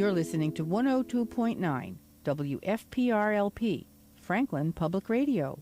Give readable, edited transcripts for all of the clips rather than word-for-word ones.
You're listening to 102.9 WFPRLP, Franklin Public Radio.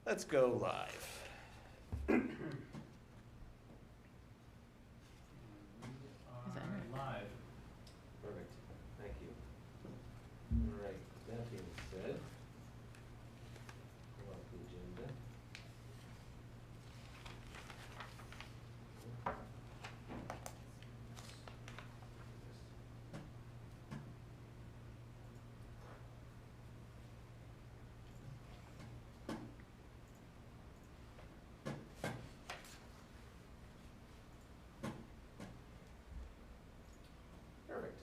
Let's go live. Live. Perfect. Thank you. All right. That being said, pull up the agenda. Perfect.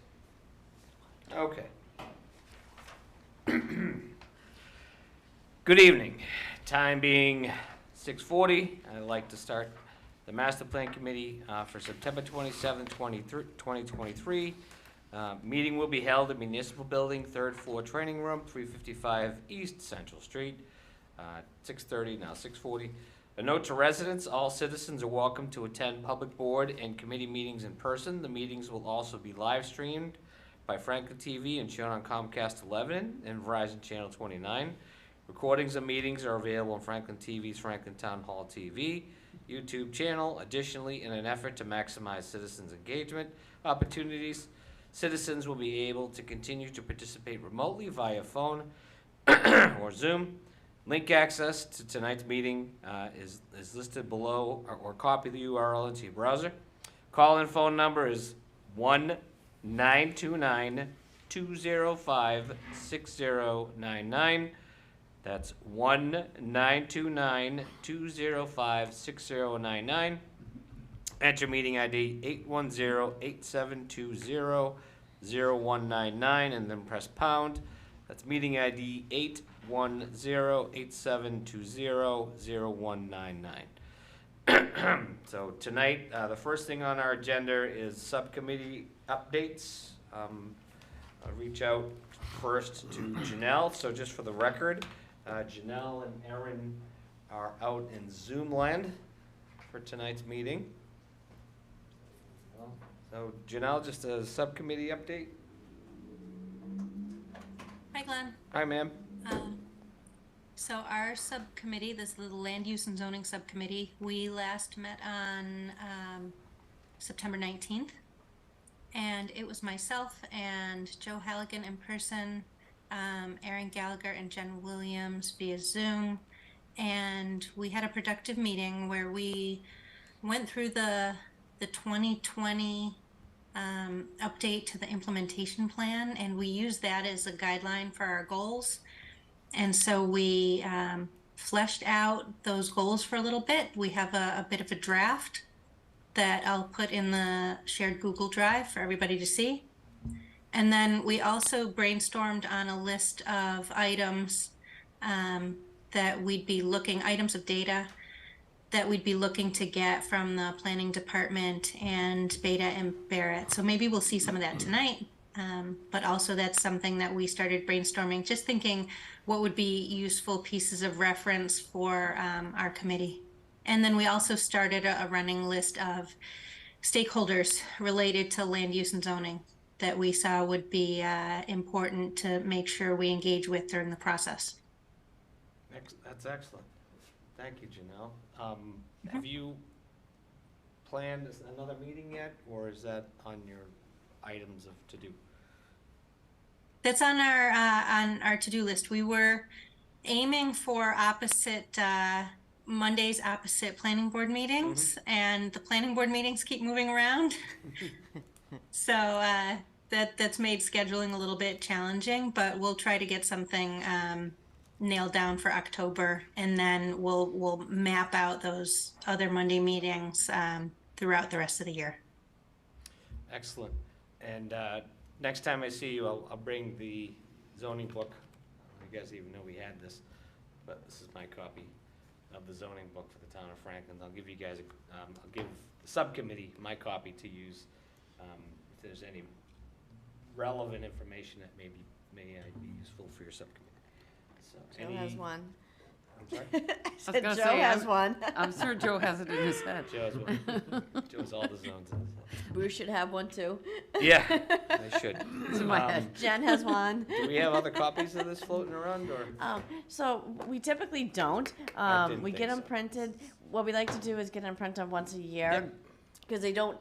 Okay. Good evening. Time being 6:40, I'd like to start the Master Plan Committee for September 27, 2023. Meeting will be held at Municipal Building, 3rd floor training room, 355 East Central Street, 6:30, now 6:40. A note to residents, all citizens are welcome to attend public board and committee meetings in person. The meetings will also be live streamed by Franklin TV and shown on Comcast 11 and Verizon Channel 29. Recordings of meetings are available on Franklin TV's Franklin Town Hall TV YouTube channel. Additionally, in an effort to maximize citizens' engagement opportunities, citizens will be able to continue to participate remotely via phone or Zoom. Link access to tonight's meeting is listed below, or copy the URL into your browser. Call-in phone number is 1-929-205-6099. That's 1-929-205-6099. Enter meeting ID 810-8720-0199 and then press pound. That's meeting ID 810-8720-0199. So tonight, the first thing on our agenda is subcommittee updates. I'll reach out first to Janelle. So just for the record, Janelle and Erin are out in Zoom land for tonight's meeting. So Janelle, just a subcommittee update. Hi, Glenn. Hi, ma'am. So our subcommittee, this little land use and zoning subcommittee, we last met on September 19th. And it was myself and Joe Halligan in person, Aaron Gallagher and Jen Williams via Zoom. And we had a productive meeting where we went through the the 2020 update to the implementation plan, and we use that as a guideline for our goals. And so we fleshed out those goals for a little bit. We have a bit of a draft that I'll put in the shared Google Drive for everybody to see. And then we also brainstormed on a list of items that we'd be looking, items of data that we'd be looking to get from the planning department and Beta and Barrett. So maybe we'll see some of that tonight. But also that's something that we started brainstorming, just thinking what would be useful pieces of reference for our committee. And then we also started a running list of stakeholders related to land use and zoning that we saw would be important to make sure we engage with during the process. That's excellent. Thank you, Janelle. Have you planned another meeting yet, or is that on your items of to-do? That's on our to-do list. We were aiming for opposite Mondays, opposite planning board meetings, and the planning board meetings keep moving around. So that's made scheduling a little bit challenging, but we'll try to get something nailed down for October, and then we'll map out those other Monday meetings throughout the rest of the year. Excellent. And next time I see you, I'll bring the zoning book. You guys even know we had this, but this is my copy of the zoning book for the town of Franklin. I'll give you guys, I'll give the subcommittee my copy to use if there's any relevant information that may be useful for your subcommittee. So, Joe has one. I'm sorry? I said gonna Joe say, has one. I'm sure Joe has it in his head. Joe's one. Joe's all the zones in his head. Bruce should have one too. Yeah, they should. It's in my head. Jen has one. Do we have other copies of this floating around, or? So we typically don't. didn't We think get them so. printed. What we like to do is get them printed once a year, because they don't.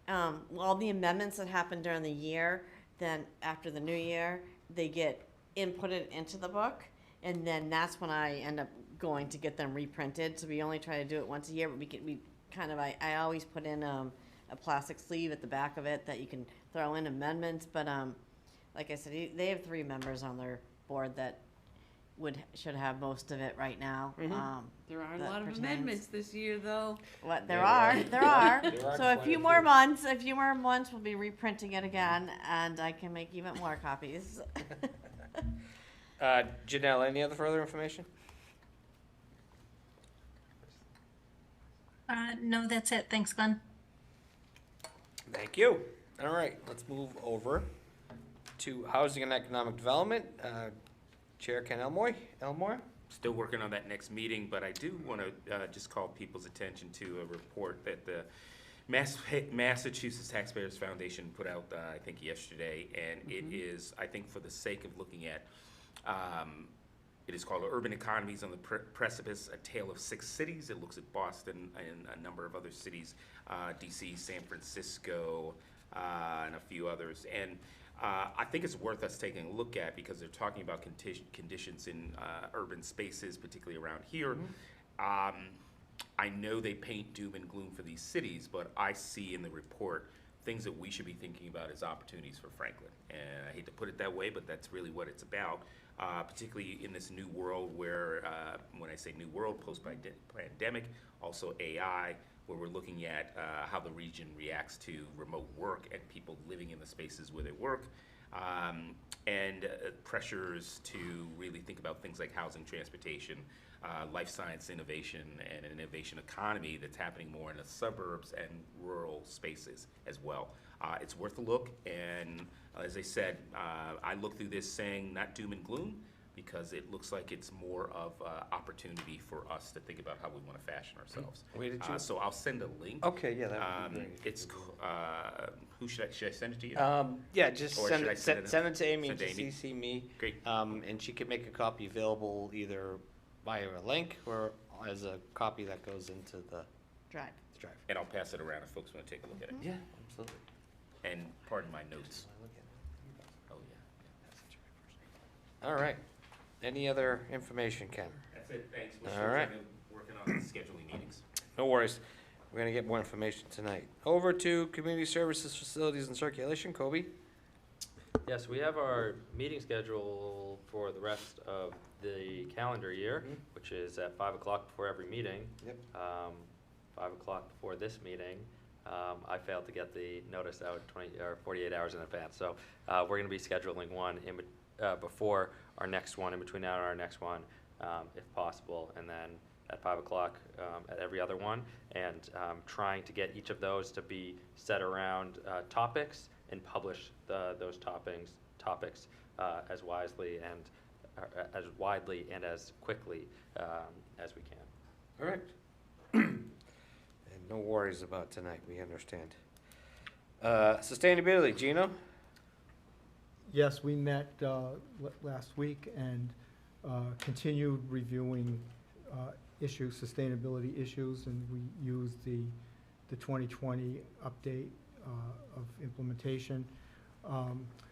All the amendments that happen during the year, then after the new year, they get inputted into the book, and then that's when I end up going to get them reprinted. So we only try to do it once a year, but we kind of I always put in a plastic sleeve at the back of it that you can throw in amendments. But like I said, they have 3 members on their board that should have most of it right now. There are a that lot of pertains. amendments this year, though. What there Yeah, are, right. there are. There are So a quite few a more few. months, we'll be reprinting it again, and I can make even more copies. Janelle, any other further information? No, that's it. Thanks, Glenn. Thank you. All right, let's move over to Housing and Economic Development. Chair Ken Elmore. Still working on that next meeting, but I do want to just call people's attention to a report that the Massachusetts Taxpayers Foundation put out, I think yesterday, and it is, I think for the sake of looking at, it is called Urban Economies on the Precipice, A Tale of 6 Cities. It looks at Boston and a number of other cities, DC, San Francisco, and a few others. And I think it's worth us taking a look at, because they're talking about conditions in urban spaces, particularly around here. I know they paint doom and gloom for these cities, but I see in the report things that we should be thinking about as opportunities for Franklin. And I hate to put it that way, but that's really what it's about, particularly in this new world where, when I say new world, post-pandemic, also AI, where we're looking at how the region reacts to remote work and people living in the spaces where they work, and pressures to really think about things like housing, transportation, life science innovation, and an innovation economy that's happening more in the suburbs and rural spaces as well. It's worth a look, and as I said, I look through this saying not doom and gloom, because it looks like it's more of opportunity for us to think about how we want to fashion ourselves. Where did you? So I'll send a link. Okay, yeah, that would be great. It's, should I send it to you? Yeah, just Or send should I it, send send it- it to Amy send and to Amy? CC me. Great. And she can make a copy available either via a link or as a copy that goes into the Drive. drive. And I'll pass it around if folks want to take a look at it. Yeah, absolutely. And pardon my notes. Oh, yeah. All right. Any other information, Ken? That's it, thanks. We're All still right. working on scheduling meetings. No worries. We're gonna get more information tonight. Over to Community Services, Facilities, and Circulation, Kobe. Yes, we have our meeting schedule for the rest of the calendar year, Mhm. which is at 5 o'clock before every meeting. Yep. 5 o'clock before this meeting. I failed to get the notice out 20 or 48 hours in advance. So we're going to be scheduling one before our next one, in between now and our next one, if possible, and then at 5 o'clock at every other one, and trying to get each of those to be set around topics and publish those topics as wisely and as widely and as quickly as we can. All right. And no worries about tonight, we understand. Sustainability, Gino? Yes, we met last week and continued reviewing sustainability issues, and we used the 2020 update of implementation.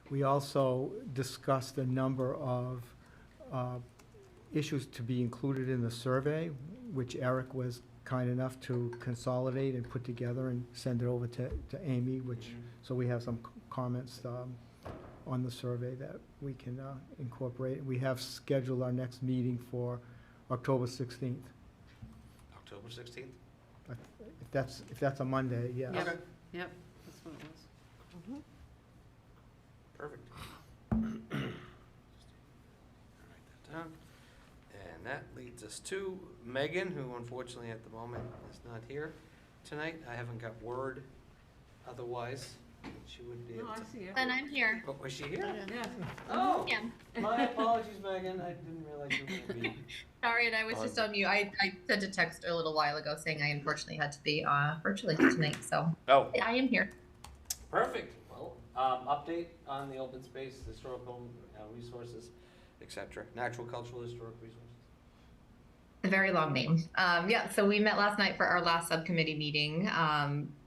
We also discussed a number of issues to be included in the survey, which Eric was kind enough to consolidate and put together and send it over to Amy, so we have some comments on the survey that we can incorporate. We have scheduled our next meeting for October 16th. October 16th? If that's a Monday, yes. Yep. Yep, that's what it was. Perfect. Write that down. And that leads us to Megan, who unfortunately at the moment is not here tonight. I haven't got word otherwise that she would be able No, I to. see it. And I'm here. Oh, was she here? Yeah. Oh, Yeah. my apologies, Megan. I didn't realize you were going to be. Sorry, and I was just on mute. I sent a text a little while ago saying I unfortunately had to be virtually tonight, so Oh, I am here. perfect. Well, update on the open space, historical resources, etc. Natural, cultural, historic resources. A very long name. Yeah, so we met last night for our last subcommittee meeting.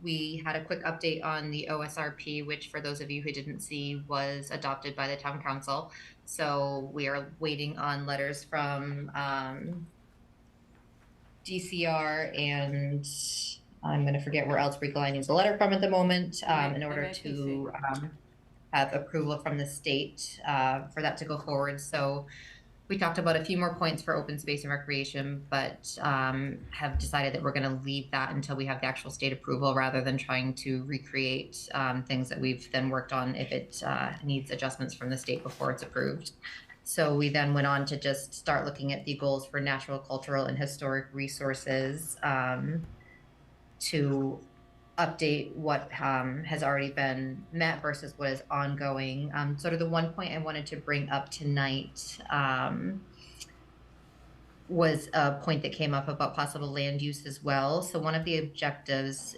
We had a quick update on the OSRP, which for those of you who didn't see was adopted by the town council. So we are waiting on letters from DCR, and I'm going to forget where else Rico needs a letter from at the moment in order to have approval from the state for that to go forward. So we talked about a few more points for open space and recreation, but have decided that we're going to leave that until we have the actual state approval rather than trying to recreate things that we've then worked on if it needs adjustments from the state before it's approved. So we then went on to just start looking at the goals for natural, cultural, and historic resources to update what has already been met versus what is ongoing. Sort of the one point I wanted to bring up tonight was a point that came up about possible land use as well. So one of the objectives,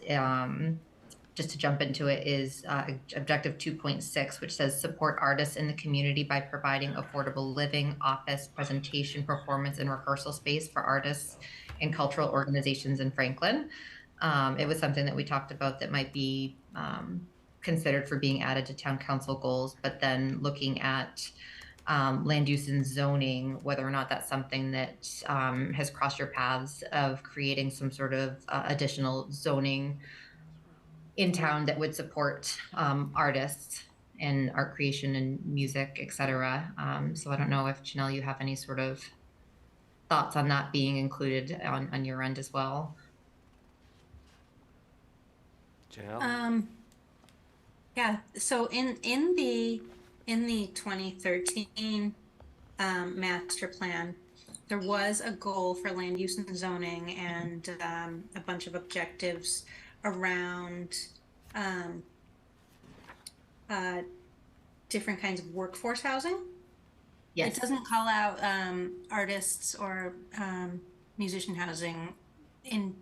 just to jump into it, is objective 2.6, which says support artists in the community by providing affordable living, office, presentation, performance, and rehearsal space for artists and cultural organizations in Franklin. It was something that we talked about that might be considered for being added to town council goals, but then looking at land use and zoning, whether or not that's something that has crossed your paths of creating some sort of additional zoning in town that would support artists and art creation and music, et cetera. So I don't know if, Janelle, you have any sort of thoughts on that being included on your end as well. Janelle? Yeah, so in the 2013 master plan, there was a goal for land use and zoning and a bunch of objectives around different kinds of workforce housing. Yes. It doesn't call out artists or musician housing in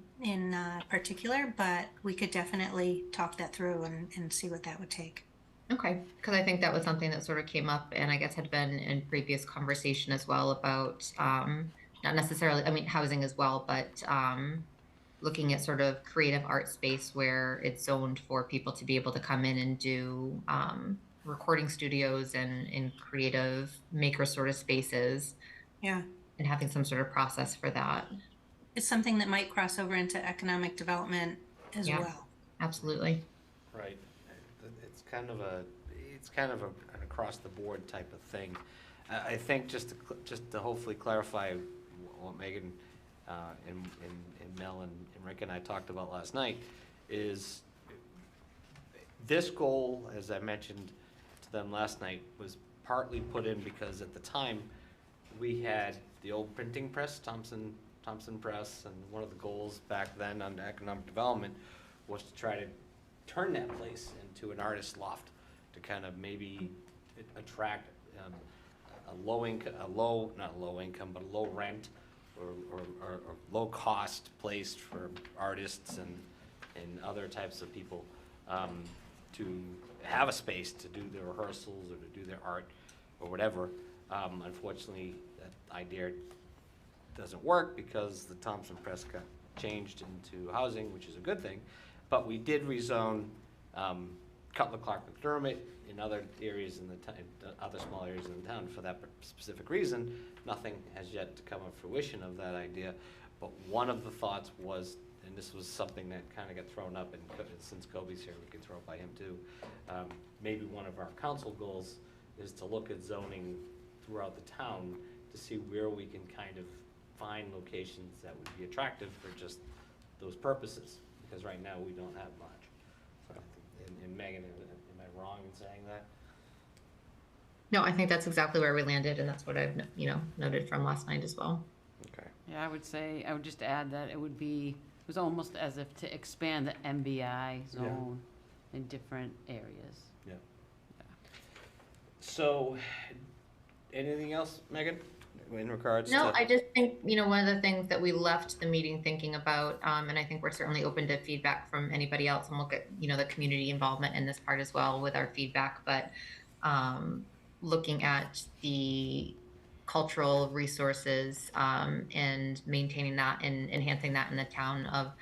particular, but we could definitely talk that through and see what that would take. Okay, because I think that was something that sort of came up and I guess had been in previous conversation as well about not necessarily, I mean, housing as well, but looking at sort of creative art space where it's zoned for people to be able to come in and do recording studios and creative maker sort of spaces. Yeah. And having some sort of process for that. It's something that might cross over into economic development as Yeah. well. Absolutely. Right. It's kind of an across-the-board type of thing. I think just to hopefully clarify what Megan and Mel and Rick and I talked about last night is this goal, as I mentioned to them last night, was partly put in because at the time we had the old printing press, Thompson Press, and one of the goals back then under economic development was to try to turn that place into an artist loft to kind of maybe attract not low income, but a low rent or low cost place for artists and other types of people to have a space to do their rehearsals or to do their art or whatever. Unfortunately, that idea doesn't work because the Thompson Press got changed into housing, which is a good thing. But we did rezone Cutler Clark McDermott in other areas in the town, other small areas in the town for that specific reason. Nothing has yet to come to fruition of that idea. But one of the thoughts was, and this was something that kind of got thrown up, and since Kobe's here, we can throw it by him too. Maybe one of our council goals is to look at zoning throughout the town to see where we can kind of find locations that would be attractive for just those purposes. Because right now we don't have much. So, and Megan, am I wrong in saying that? No, I think that's exactly where we landed, and that's what I've noted from last night as well. Okay. Yeah, I would just add that it was almost as if to expand the MBI zone in different areas. Yeah. So, anything else, Megan, in regards to? No, I just think, one of the things that we left the meeting thinking about, and I think we're certainly open to feedback from anybody else and look at, the community involvement in this part as well with our feedback, but looking at the cultural resources and maintaining that and enhancing that in the town of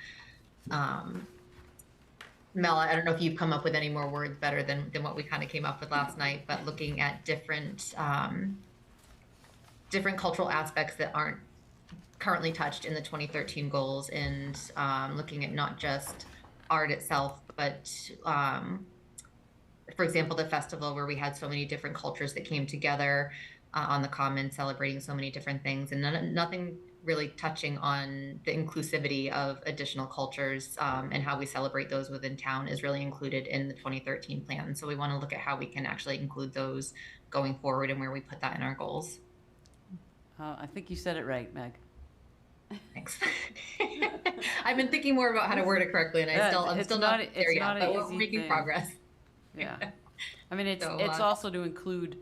Mel, I don't know if you've come up with any more words better than what we kind of came up with last night, but looking at different cultural aspects that aren't currently touched in the 2013 goals, and looking at not just art itself, but for example, the festival where we had so many different cultures that came together on the common, celebrating so many different things, and nothing really touching on the inclusivity of additional cultures and how we celebrate those within town is really included in the 2013 plan. So we want to look at how we can actually include those going forward and where we put that in our goals. I think you said it right, Meg. Thanks. I've been thinking more about how to word it correctly, and I'm still not there yet, but we're making progress. Yeah. I mean, it's So, also to include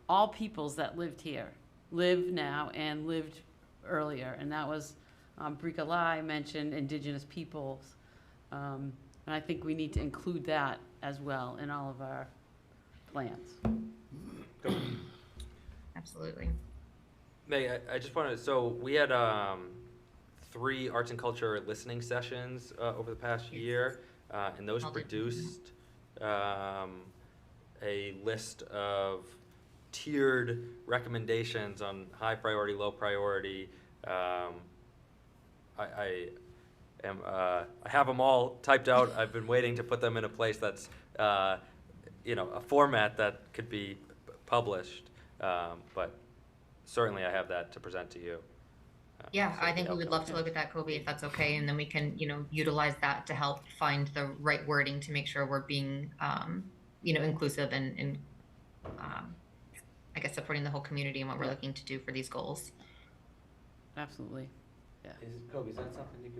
all peoples that lived here, live now and lived earlier, and that was Brika Lai mentioned indigenous peoples, and I think we need to include that as well in all of our plans. Absolutely. Meg, I just wanted, so we had 3 arts and culture listening sessions over the past year, and those produced a list of tiered recommendations on high priority, low priority. I have them all typed out. I've been waiting to put them in a place that's, a format that could be published. But certainly I have that to present to you. Yeah, I think we would love to look at that, Kobe, if that's okay, and then we can, utilize that to help find the right wording to make sure we're being, inclusive and I guess supporting the whole community and what we're looking to do for these goals. Absolutely. Kobe, is that something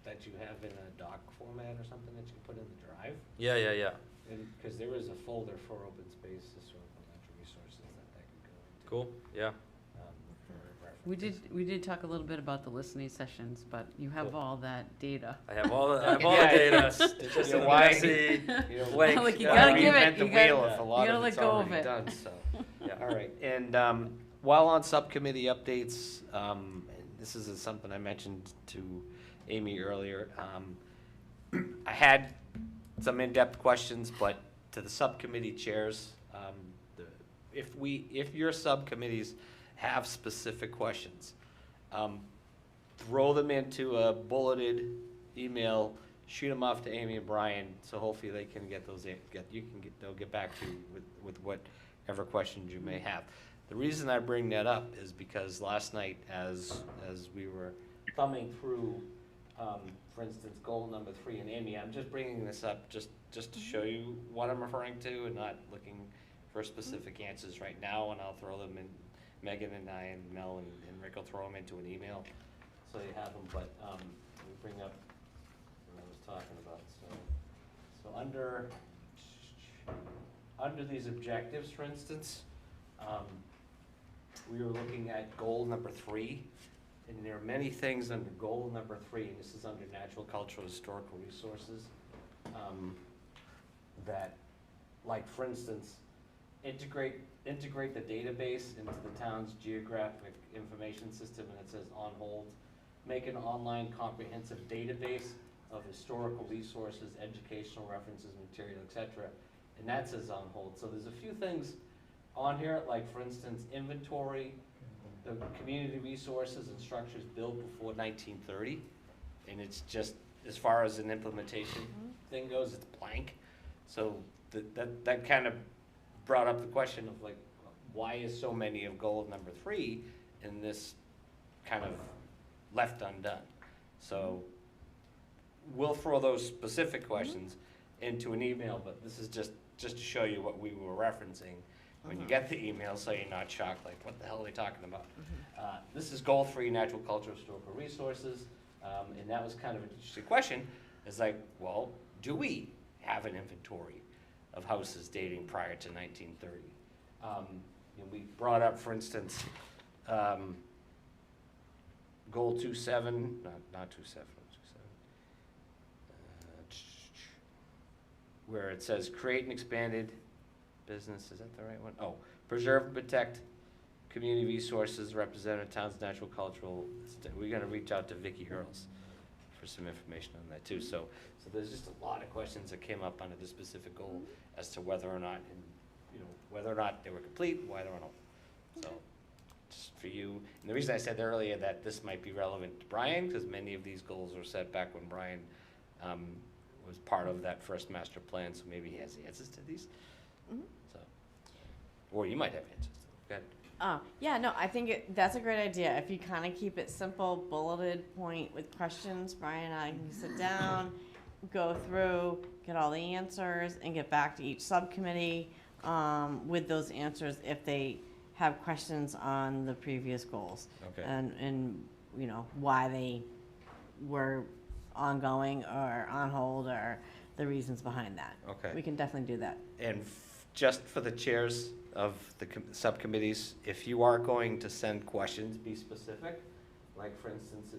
that you have in a doc format or something that you can put in the drive? Yeah. And, because there is a folder for open space, historical natural resources that could go into. Cool, yeah. For We references. did talk a little bit about the listening sessions, but you have Cool. all that data. I have all the Yeah, data. it's just you know, a why- messy Like, Like, you gotta give it- reinvent the you gotta- wheel if a lot you gotta of let it's go of already it. done, so. Yeah, all right. And while on subcommittee updates, and this is something I mentioned to Amy earlier. I had some in-depth questions, but to the subcommittee chairs, if your subcommittees have specific questions, throw them into a bulleted email shoot them off to Amy and Brian, so hopefully they can get those, they'll get back to you with whatever questions you may have. The reason I bring that up is because last night, as we were thumbing through, for instance, goal number 3, and Amy, I'm just bringing this up just to show you what I'm referring to and not looking for specific answers right now, and I'll throw them in, Megan and I and Mel and Rick will throw them into an email, so you have them, but, we bring up what I was talking about, so under these objectives, for instance, we were looking at goal number 3, and there are many things under goal number 3, and this is under natural, cultural, historical resources, that, like, for instance, integrate the database into the town's geographic information system, and it says on hold. Make an online comprehensive database of historical resources, educational references, material, etc. And that says on hold. So there's a few things on here, like for instance, inventory, the community resources and structures built before 1930. And it's just, as far as an implementation thing goes, it's blank. So that kind of brought up the question of, like, why is so many of goal number 3 in this kind of left undone? So we'll throw those specific questions into an email, but this is just to show you what we were referencing when you get the email, so you're not shocked, like, what the hell are they talking about? This is goal 3, natural, cultural, historical resources, and that was kind of an interesting question. It's like, well, do we have an inventory of houses dating prior to 1930? We brought up, for instance, goal 2.7, not 2.7, where it says create an expanded business, is that the right one? Oh, preserve and protect community resources, representative towns, natural, cultural. We're gonna reach out to Vicki Earls for some information on that too. So there's just a lot of questions that came up under this specific goal as to whether or not, whether or not they were complete, whether or not. So, just for you, and the reason I said earlier that this might be relevant to Brian, because many of these goals were set back when Brian was part of that first master plan, so maybe he has the answers to these. So, or you might have answers. Go ahead. Yeah, no, I think that's a great idea. If you kind of keep it simple, bulleted point with questions, Brian and I can sit down, go through, get all the answers, and get back to each subcommittee with those answers if they have questions on the previous goals. Okay. And why they were ongoing or on hold or the reasons behind that. Okay. We can definitely do that. And just for the chairs of the subcommittees, if you are going to send questions, be specific. Like, for instance,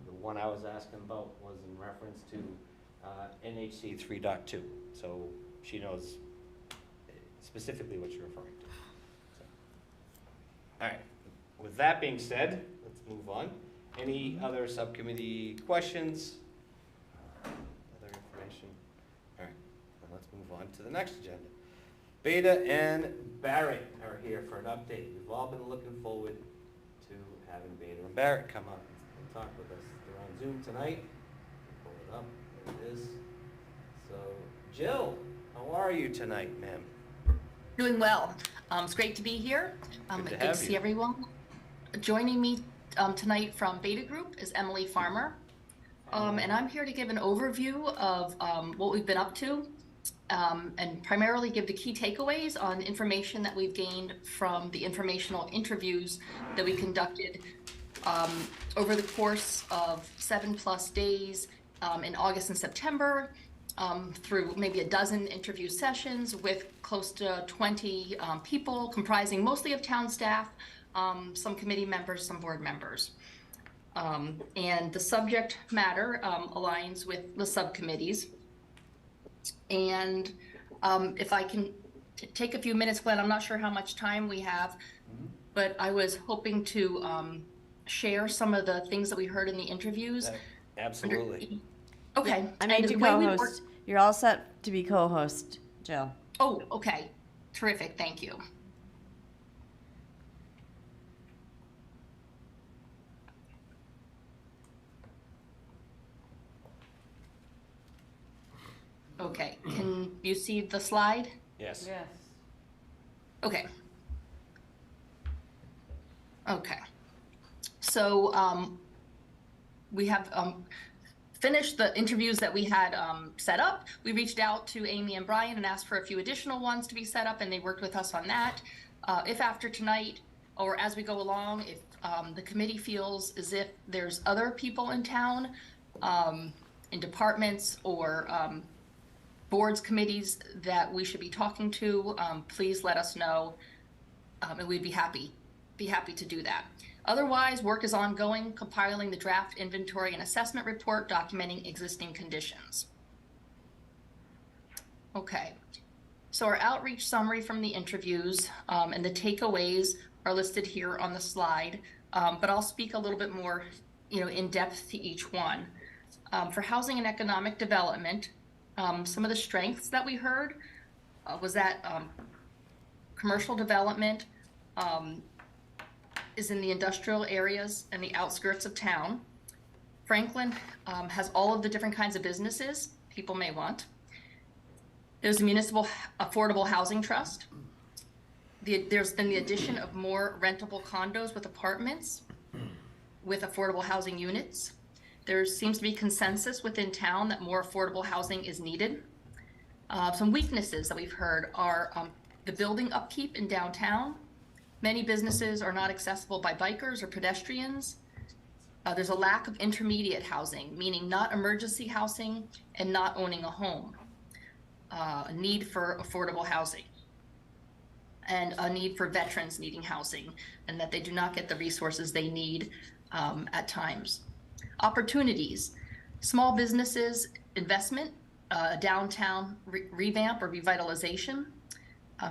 the one I was asking about was in reference to NHC 3.2. So she knows specifically what you're referring to. So. All right. With that being said, let's move on. Any other subcommittee questions? Other information? All right. Then let's move on to the next agenda. Beta and Barrett are here for an update. We've all been looking forward to having Beta and Barrett come up and talk with us. They're on Zoom tonight. Pull it up. There it is. So, Jill, how are you tonight, ma'am? Doing well. It's great to be here. Good to Good have to see you. everyone. Joining me tonight from Beta Group is Emily Farmer. And I'm here to give an overview of what we've been up to and primarily give the key takeaways on information that we've gained from the informational interviews that we conducted over the course of 7+ days in August and September. Through maybe a dozen interview sessions with close to 20 people, comprising mostly of town staff, some committee members, some board members. And the subject matter aligns with the subcommittees. And if I can take a few minutes, Glenn, I'm not sure how much time we have, but I was hoping to share some of the things that we heard in the interviews. Absolutely. Okay. I made you co-host. You're all set to be co-host, Jill. Oh, okay. Terrific. Thank you. Okay, can you see the slide? Yes. Yes. Okay. Okay. So we have finished the interviews that we had set up. We reached out to Amy and Brian and asked for a few additional ones to be set up, and they worked with us on that. If after tonight or as we go along, if the committee feels as if there's other people in town, in departments or boards, committees that we should be talking to, please let us know, and we'd be happy to do that. Otherwise, work is ongoing, compiling the draft inventory and assessment report documenting existing conditions. Okay, so our outreach summary from the interviews and the takeaways are listed here on the slide, but I'll speak a little bit more, in depth to each one. For housing and economic development, some of the strengths that we heard was that commercial development is in the industrial areas and the outskirts of town. Franklin has all of the different kinds of businesses people may want. There's a municipal affordable housing trust. There's been the addition of more rentable condos with apartments with affordable housing units. There seems to be consensus within town that more affordable housing is needed. Some weaknesses that we've heard are the building upkeep in downtown. Many businesses are not accessible by bikers or pedestrians. There's a lack of intermediate housing, meaning not emergency housing and not owning a home. A need for affordable housing and a need for veterans needing housing, and that they do not get the resources they need at times. Opportunities, small businesses, investment, downtown revamp or revitalization,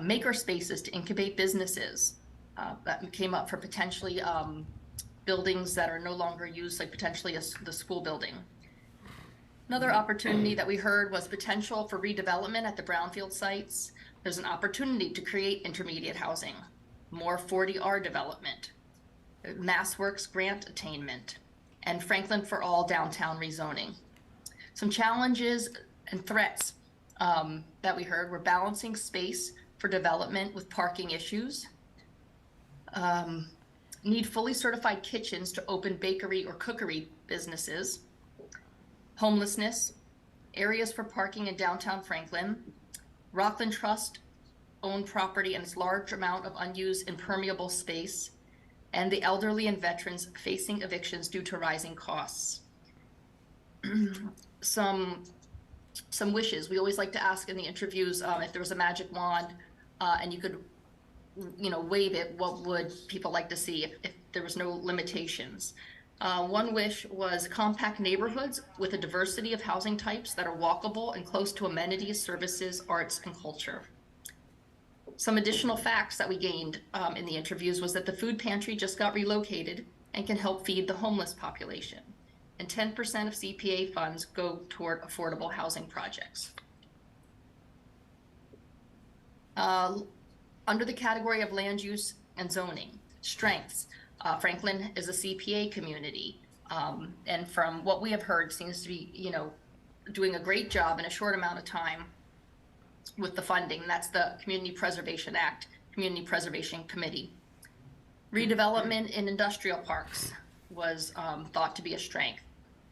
maker spaces to incubate businesses. That came up for potentially buildings that are no longer used, like potentially the school building. Another opportunity that we heard was potential for redevelopment at the brownfield sites. There's an opportunity to create intermediate housing, more 40R development, MassWorks grant attainment, and Franklin for All downtown rezoning. Some challenges and threats that we heard were balancing space for development with parking issues, need fully certified kitchens to open bakery or cookery businesses, homelessness, areas for parking in downtown Franklin, Rockland Trust owned property and its large amount of unused impermeable space, and the elderly and veterans facing evictions due to rising costs. Some wishes. We always like to ask in the interviews if there was a magic wand and you could wave it, what would people like to see if there was no limitations? One wish was compact neighborhoods with a diversity of housing types that are walkable and close to amenities, services, arts, and culture. Some additional facts that we gained in the interviews was that the food pantry just got relocated and can help feed the homeless population. And 10% of CPA funds go toward affordable housing projects. Under the category of land use and zoning, strengths, Franklin is a CPA community. And from what we have heard, seems to be, doing a great job in a short amount of time with the funding. That's the Community Preservation Act, Community Preservation Committee. Redevelopment in industrial parks was thought to be a strength,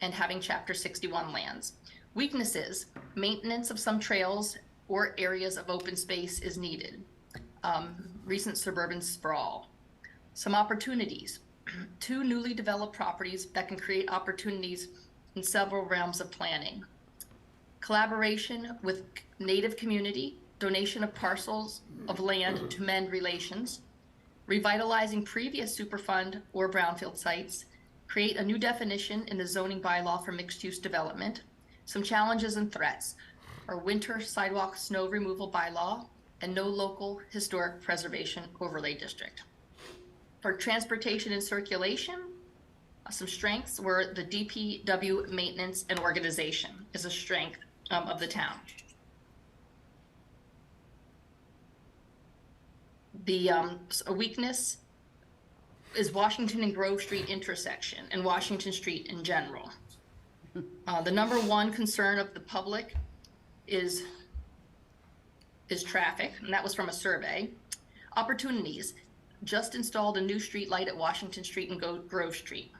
and having Chapter 61 lands. Weaknesses, maintenance of some trails or areas of open space is needed. Recent suburban sprawl. Some opportunities, 2 newly developed properties that can create opportunities in several realms of planning. Collaboration with Native community, donation of parcels of land to mend relations, revitalizing previous Superfund or brownfield sites, create a new definition in the zoning bylaw for mixed-use development. Some challenges and threats are winter sidewalk snow removal bylaw and no local historic preservation overlay district. For transportation and circulation, some strengths were the DPW maintenance and organization is a strength of the town. A weakness is Washington and Grove Street intersection and Washington Street in general. The number one concern of the public is traffic, and that was from a survey. Opportunities, just installed a new street light at Washington Street and Grove Street.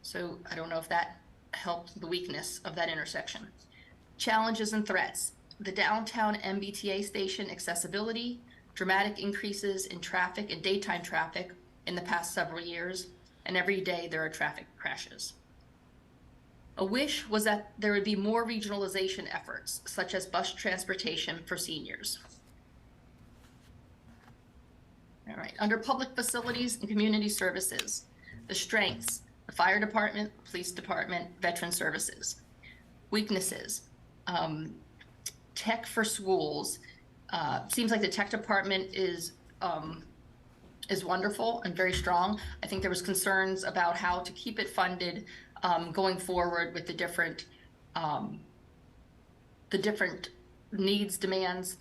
So I don't know if that helped the weakness of that intersection. Challenges and threats, the downtown MBTA station accessibility, dramatic increases in traffic and daytime traffic in the past several years, and every day there are traffic crashes. A wish was that there would be more regionalization efforts, such as bus transportation for seniors. All right, under public facilities and community services, the strengths, the fire department, police department, veteran services. Weaknesses, tech for schools. Seems like the tech department is wonderful and very strong. I think there was concerns about how to keep it funded going forward with the different needs, demands,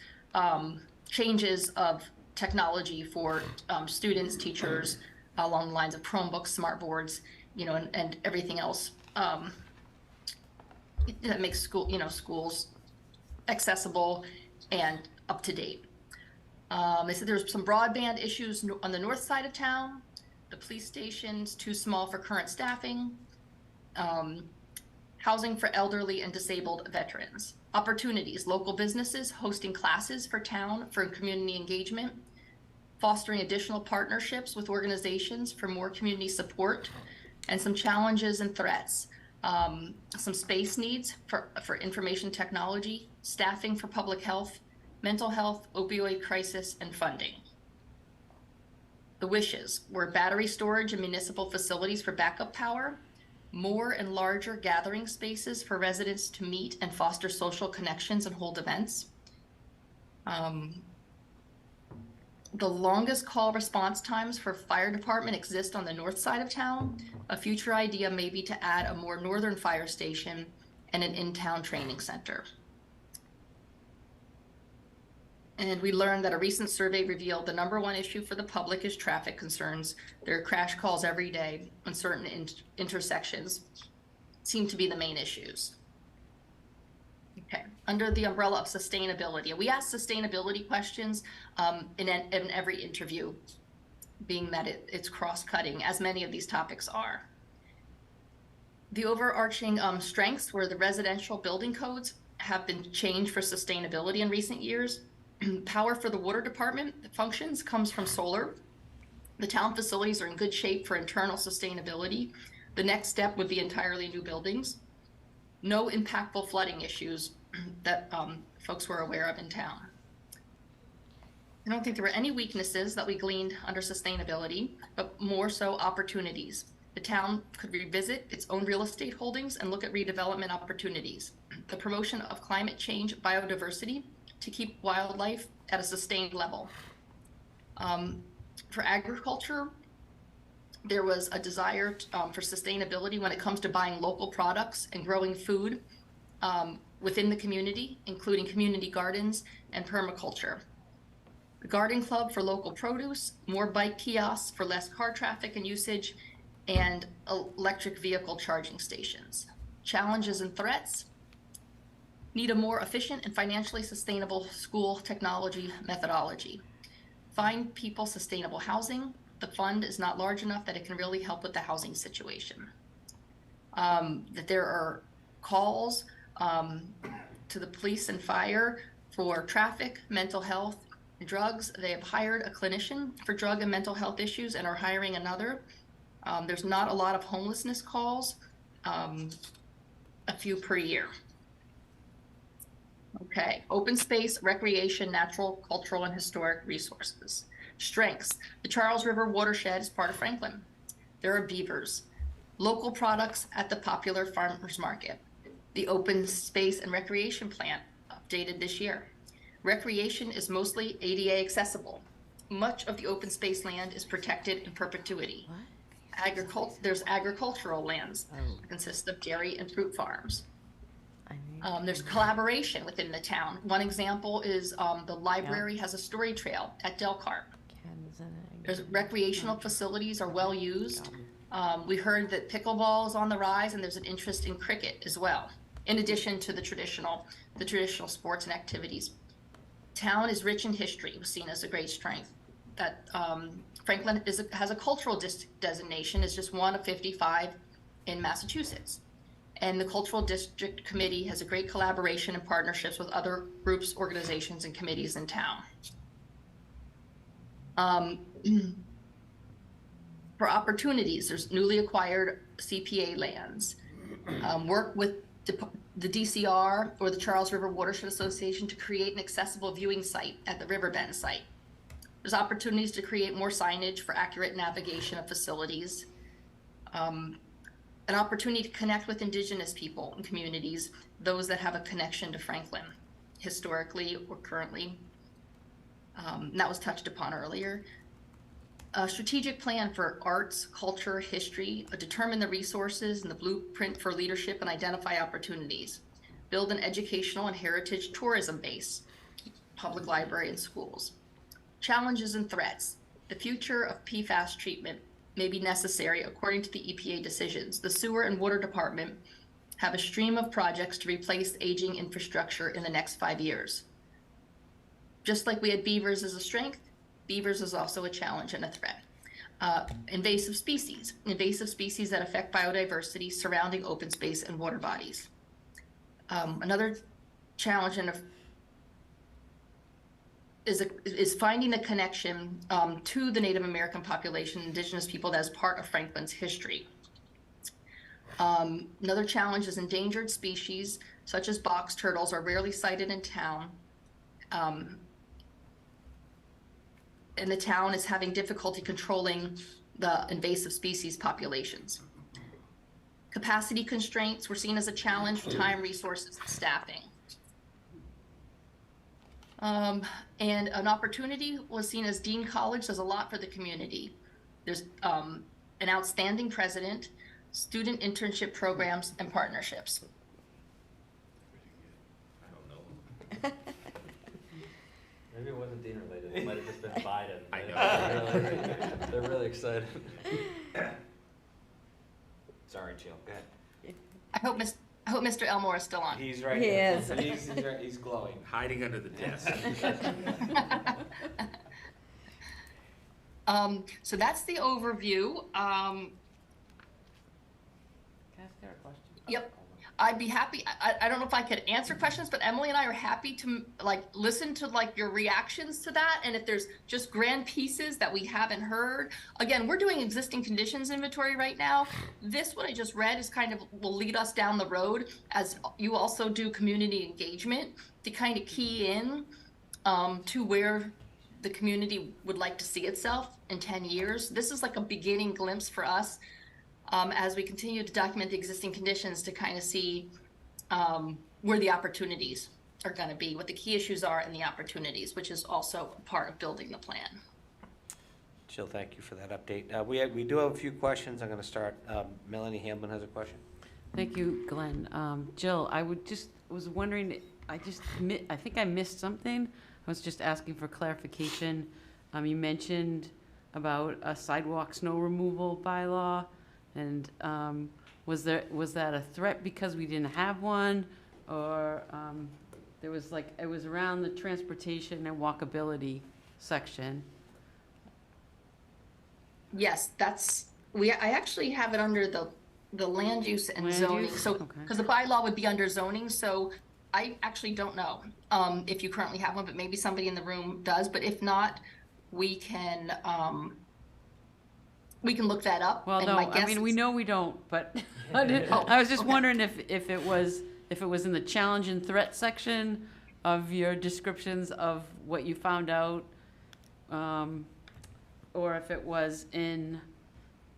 changes of technology for students, teachers, along the lines of Chromebooks, smart boards, and everything else that makes schools accessible and up to date. They said there's some broadband issues on the north side of town. The police station's too small for current staffing. Housing for elderly and disabled veterans. Opportunities, local businesses hosting classes for town for community engagement, fostering additional partnerships with organizations for more community support, and some challenges and threats. Some space needs for information technology, staffing for public health, mental health, opioid crisis, and funding. The wishes were battery storage and municipal facilities for backup power, more and larger gathering spaces for residents to meet and foster social connections and hold events. The longest call response times for fire department exist on the north side of town. A future idea may be to add a more northern fire station and an in-town training center. And we learned that a recent survey revealed the #1 issue for the public is traffic concerns. There are crash calls every day on certain intersections. Seem to be the main issues. Okay, under the umbrella of sustainability. We ask sustainability questions in every interview, being that it's cross-cutting, as many of these topics are. The overarching strengths were the residential building codes have been changed for sustainability in recent years. Power for the water department functions comes from solar. The town facilities are in good shape for internal sustainability. The next step would be entirely new buildings. No impactful flooding issues that folks were aware of in town. I don't think there were any weaknesses that we gleaned under sustainability, but more so opportunities. The town could revisit its own real estate holdings and look at redevelopment opportunities. The promotion of climate change, biodiversity, to keep wildlife at a sustained level. For agriculture, there was a desire for sustainability when it comes to buying local products and growing food within the community, including community gardens and permaculture. The garden club for local produce, more bike kiosks for less car traffic and usage, and electric vehicle charging stations. Challenges and threats. Need a more efficient and financially sustainable school technology methodology. Find people sustainable housing. The fund is not large enough that it can really help with the housing situation. That there are calls to the police and fire for traffic, mental health, drugs. They have hired a clinician for drug and mental health issues and are hiring another. There's not a lot of homelessness calls, a few per year. Okay, open space, recreation, natural, cultural, and historic resources. Strengths, the Charles River watershed is part of Franklin. There are beavers. Local products at the popular farmers market. The open space and recreation plan, updated this year. Recreation is mostly ADA accessible. Much of the open space land is protected in perpetuity. There's agricultural lands that consist of dairy and fruit farms. There's collaboration within the town. One example is the library has a story trail at Delcart. There's recreational facilities are well used. We heard that pickleball is on the rise and there's an interest in cricket as well in addition to the traditional sports and activities. Town is rich in history, was seen as a great strength. That Franklin has a cultural designation, is just one of 55 in Massachusetts. And the Cultural District Committee has a great collaboration and partnerships with other groups, organizations, and committees in town. For opportunities, there's newly acquired CPA lands. Work with the DCR or the Charles River Watershed Association to create an accessible viewing site at the Riverbend site. There's opportunities to create more signage for accurate navigation of facilities. An opportunity to connect with Indigenous people and communities, those that have a connection to Franklin, historically or currently. That was touched upon earlier. A strategic plan for arts, culture, history, determine the resources and the blueprint for leadership and identify opportunities. Build an educational and heritage tourism base, public library and schools. Challenges and threats. The future of PFAS treatment may be necessary according to the EPA decisions. The sewer and water department have a stream of projects to replace aging infrastructure in the next 5 years. Just like we had beavers as a strength, beavers is also a challenge and a threat. Invasive species that affect biodiversity surrounding open space and water bodies. Another challenge is finding the connection to the Native American population, Indigenous people, that is part of Franklin's history. Another challenge is endangered species such as box turtles are rarely sighted in town. And the town is having difficulty controlling the invasive species populations. Capacity constraints were seen as a challenge for time, resources, and staffing. And an opportunity was seen as Dean College does a lot for the community. There's an outstanding president, student internship programs, and partnerships. I don't know. Maybe it wasn't Dean related. It might have just been Biden. I know. They're really excited. Sorry, Jill. Go ahead. I hope Mr. Elmore is still on. He's right He here. is. He's glowing. Hiding under the desk. So that's the overview. Can I ask her a question? Yep. I'd be happy. I don't know if I could answer questions, but Emily and I are happy to listen to your reactions to that. And if there's just grand pieces that we haven't heard, again, we're doing existing conditions inventory right now. This, what I just read, is kind of will lead us down the road as you also do community engagement to kind of key in to where the community would like to see itself in 10 years. This is like a beginning glimpse for us. As we continue to document the existing conditions to kind of see where the opportunities are going to be, what the key issues are and the opportunities, which is also a part of building the plan. Jill, thank you for that update. We do have a few questions. I'm going to start. Melanie Hamblin has a question. Thank you, Glenn. Jill, was wondering, I think I missed something. I was just asking for clarification. You mentioned about a sidewalk snow removal bylaw. And was that a threat because we didn't have one, or there was it was around the transportation and walkability section? Yes, I actually have it under the land use and zoning. So because the bylaw would be under zoning, so I actually don't know if you currently have one, but maybe somebody in the room does. But if not, we can look that up. Well, no, I mean, we know we don't, but I was just wondering if it was in the challenge and threat section of your descriptions of what you found out, or if it was in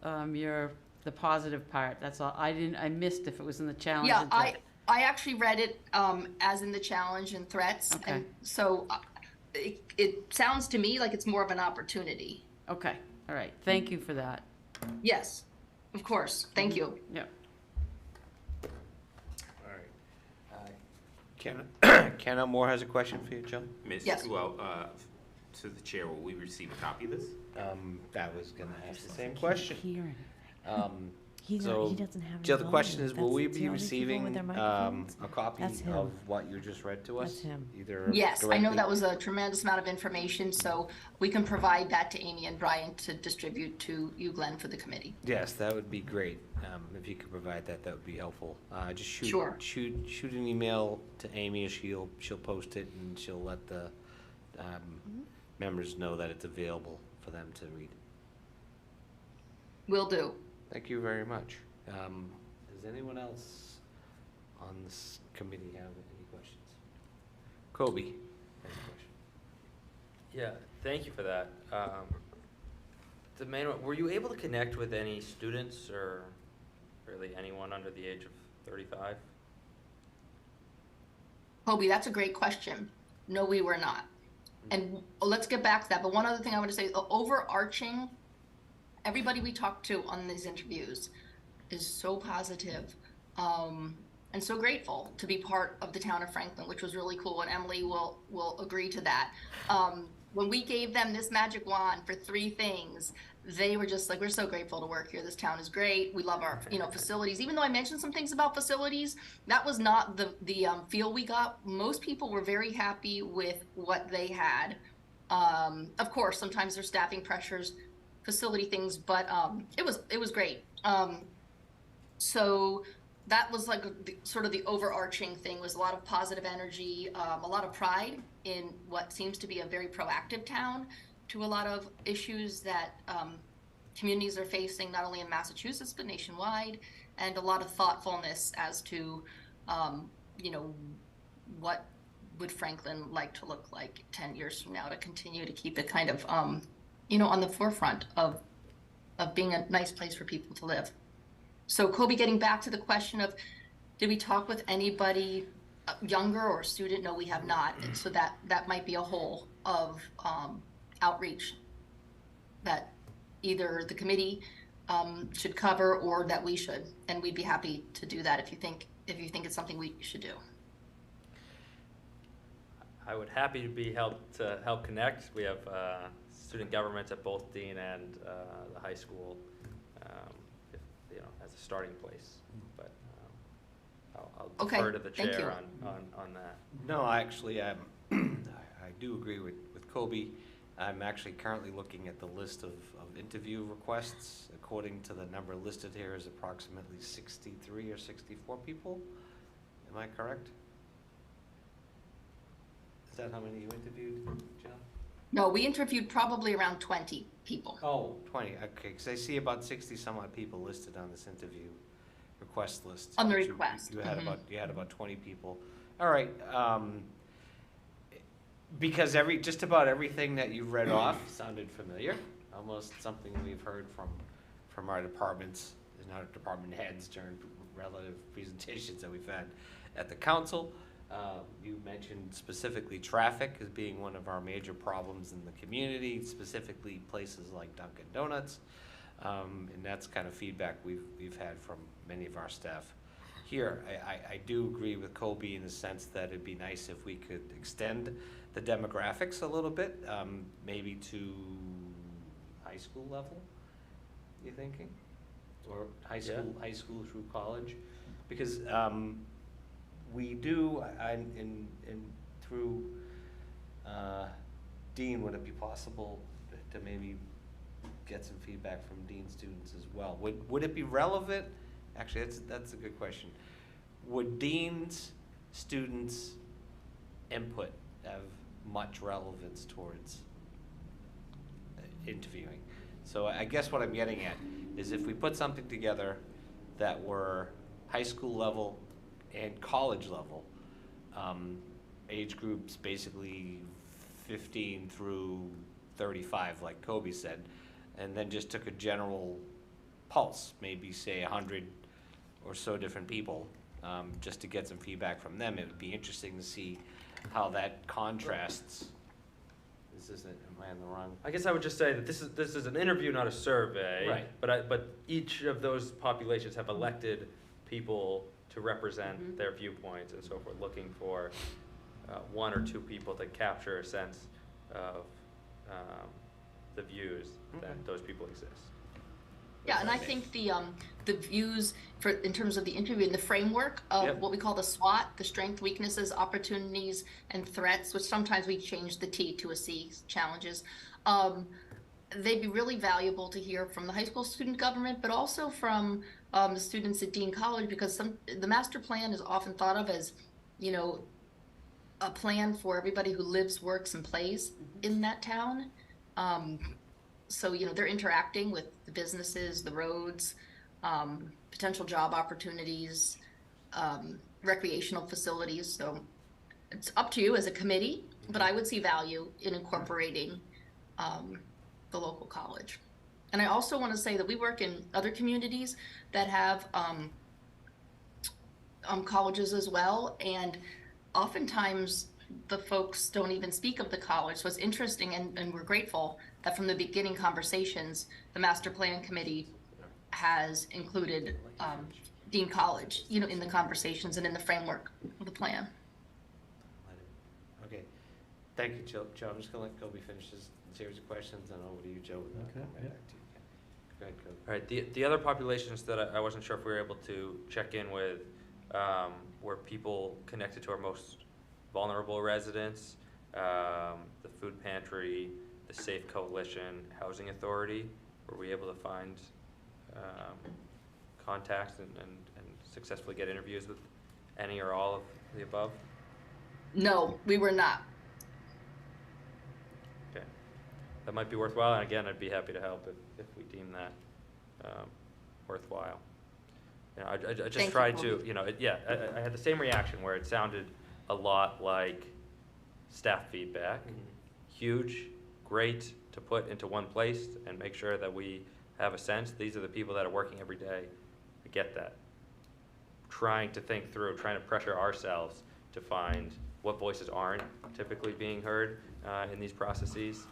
the positive part. That's all. I missed if it was in the challenge. Yeah, and threat. I actually read it as in the challenge and threats, Okay. and so it sounds to me like it's more of an opportunity. Okay. All right. Thank you for that. Yes, of course. Thank you. Yep. All right. Ken Elmore has a question for you, Jill. Yes. Well, to the chair, will we receive a copy of this? I was going to ask the same question. So, he doesn't have any Jill, the question volume. is, will we That's be the only people receiving with their microphones. a copy That's him. of what you just read to us? That's him. Either Yes, I know directly- that was a tremendous amount of information, so we can provide that to Amy and Brian to distribute to you, Glenn, for the committee. Yes, that would be great. If you could provide that, that would be helpful. Just Sure. shoot an email to Amy, she'll post it, and she'll let the members know that it's available for them to read. Will do. Thank you very much. Does anyone else on this committee have any questions? Kobe has a question. Yeah, thank you for that. The main one, were you able to connect with any students or really anyone under the age of 35? Kobe, that's a great question. No, we were not. And let's get back to that. But one other thing I want to say, the overarching, everybody we talked to on these interviews is so positive, and so grateful to be part of the town of Franklin, which was really cool. And Emily will agree to that. When we gave them this magic wand for 3 things, they were just like, we're so grateful to work here. This town is great. We love our, facilities. Even though I mentioned some things about facilities, that was not the feel we got. Most people were very happy with what they had. Of course, sometimes there's staffing pressures, facility things, but it was great. So that was like sort of the overarching thing, was a lot of positive energy, a lot of pride in what seems to be a very proactive town to a lot of issues that communities are facing, not only in Massachusetts, but nationwide, and a lot of thoughtfulness as to, what would Franklin like to look like 10 years from now to continue to keep it kind of, on the forefront of being a nice place for people to live. So Kobe, getting back to the question of, did we talk with anybody younger or student? No, we have not. And so that might be a hole of outreach that either the committee should cover or that we should. And we'd be happy to do that if you think it's something we should do. I would happy to help connect. We have student governments at both Dean and the high school, as a starting place. But I'll defer to the thank chair you. on that. No, actually, I do agree with Kobe. I'm actually currently looking at the list of interview requests. According to the number listed here is approximately 63 or 64 people. Am I correct? Is that how many you interviewed, John? No, we interviewed probably around 20 people. Oh, 20, okay, because I see about 60 some odd people listed on this interview request list. On the But request, You had mhm. about 20 people. All right, because just about everything that you've read off sounded familiar, almost something we've heard from our departments and our department heads during relative presentations that we've had at the council. You mentioned specifically traffic as being one of our major problems in the community, specifically places like Dunkin' Donuts. And that's kind of feedback we've had from many of our staff here. I do agree with Kobe in the sense that it'd be nice if we could extend the demographics a little bit, maybe to high school level, you thinking? Or high school through college? Because we do, through Dean, would it be possible to maybe get some feedback from Dean students as well? Would it be relevant? Actually, that's a good question. Would Dean's students' input have much relevance towards interviewing? So I guess what I'm getting at is if we put something together that were high school level and college level, age groups basically 15 through 35, like Kobe said, and then just took a general pulse, maybe say 100 or so different people, just to get some feedback from them. It would be interesting to see how that contrasts. Am I in the wrong? I guess I would just say that this is an interview, not a survey. Right. But each of those populations have elected people to represent their viewpoints and so forth, looking for 1 or 2 people to capture a sense of the views that those people exist. Yeah, and I think the views for, in terms of the interview and the framework of Yep. what we call the SWOT, the strength, weaknesses, opportunities, and threats, which sometimes we change the T to a C, challenges. They'd be really valuable to hear from the high school student government, but also from the students at Dean College, because the master plan is often thought of as, you know, a plan for everybody who lives, works, and plays in that town. So, you know, they're interacting with the businesses, the roads, potential job opportunities, recreational facilities. So it's up to you as a committee, but I would see value in incorporating the local college. And I also want to say that we work in other communities that have colleges as well, and oftentimes the folks don't even speak of the college. So it's interesting, and we're grateful that from the beginning conversations, the master plan committee has included Dean College, you know, in the conversations and in the framework of the plan. Okay, thank you, Joe. Joe, I'm just gonna let Kobe finish his series of questions, and over to you, Joe. and then Okay, I'll come right yeah. back to you. Go ahead, Kobe. All right, the other populations that I wasn't sure if we were able to check in with were people connected to our most vulnerable residents, the food pantry, the Safe Coalition, Housing Authority. Were we able to find contacts and successfully get interviews with any or all of the above? No, we were not. Okay, that might be worthwhile, and again, I'd be happy to help if we deem that worthwhile. You know, I just Thank you, tried Paul. to, you know, I had the same reaction where it sounded a lot like staff feedback. Huge, great to put into one place and make sure that we have a sense. These are the people that are working every day. I get that. Trying to think through, trying to pressure ourselves to find what voices aren't typically being heard in these processes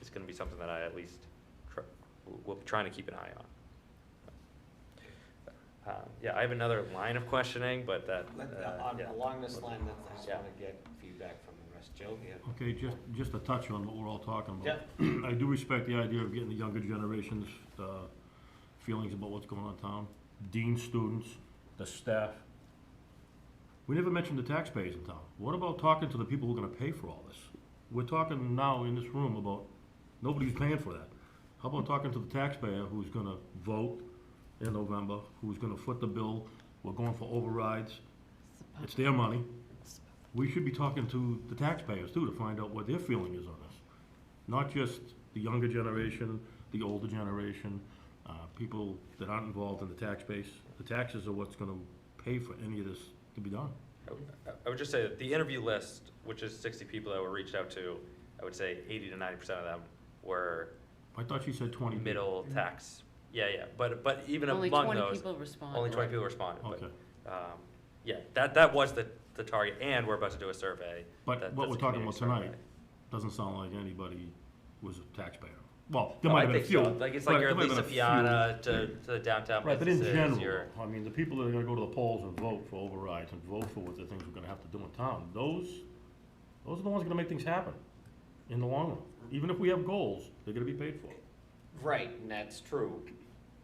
is going to be something that I at least will be trying to keep an eye on. Yeah, I have another line of questioning, but that, yeah. Along this line, I just Yeah. wanna get feedback from the rest. Joe, yeah. Okay, just to touch on what we're all talking about. Yep. I do respect the idea of getting the younger generation's feelings about what's going on in town. Dean students, the staff. We never mentioned the taxpayers in town. What about talking to the people who are gonna pay for all this? We're talking now in this room about, nobody's paying for that. How about talking to the taxpayer who's gonna vote in November, who's gonna foot the bill? We're going for overrides. It's their money. We should be talking to the taxpayers too, to find out what their feeling is on this. Not just the younger generation, the older generation, people that aren't involved in the tax base. The taxes are what's gonna pay for any of this to be done. I would just say that the interview list, which is 60 people that were reached out to, I would say 80 to 90% of them were I thought you said 20 people. middle tax. Yeah, but even Only among 20 those, people responded. only 20 people responded. Okay. But, yeah, that was the target, and we're about to do a survey. But that- what that's we're a talking about community tonight survey. doesn't sound like anybody was a taxpayer. Well, there No, might I have been a think few. so. Like, it's like but your there might have Lisa been a few. Fiana to the downtown Right, but in businesses, general, your- I mean, the people that are gonna go to the polls and vote for overrides and vote for what the things we're gonna have to do in town, those are the ones gonna make things happen in the long run. Even if we have goals, they're gonna be paid for. Right, and that's true,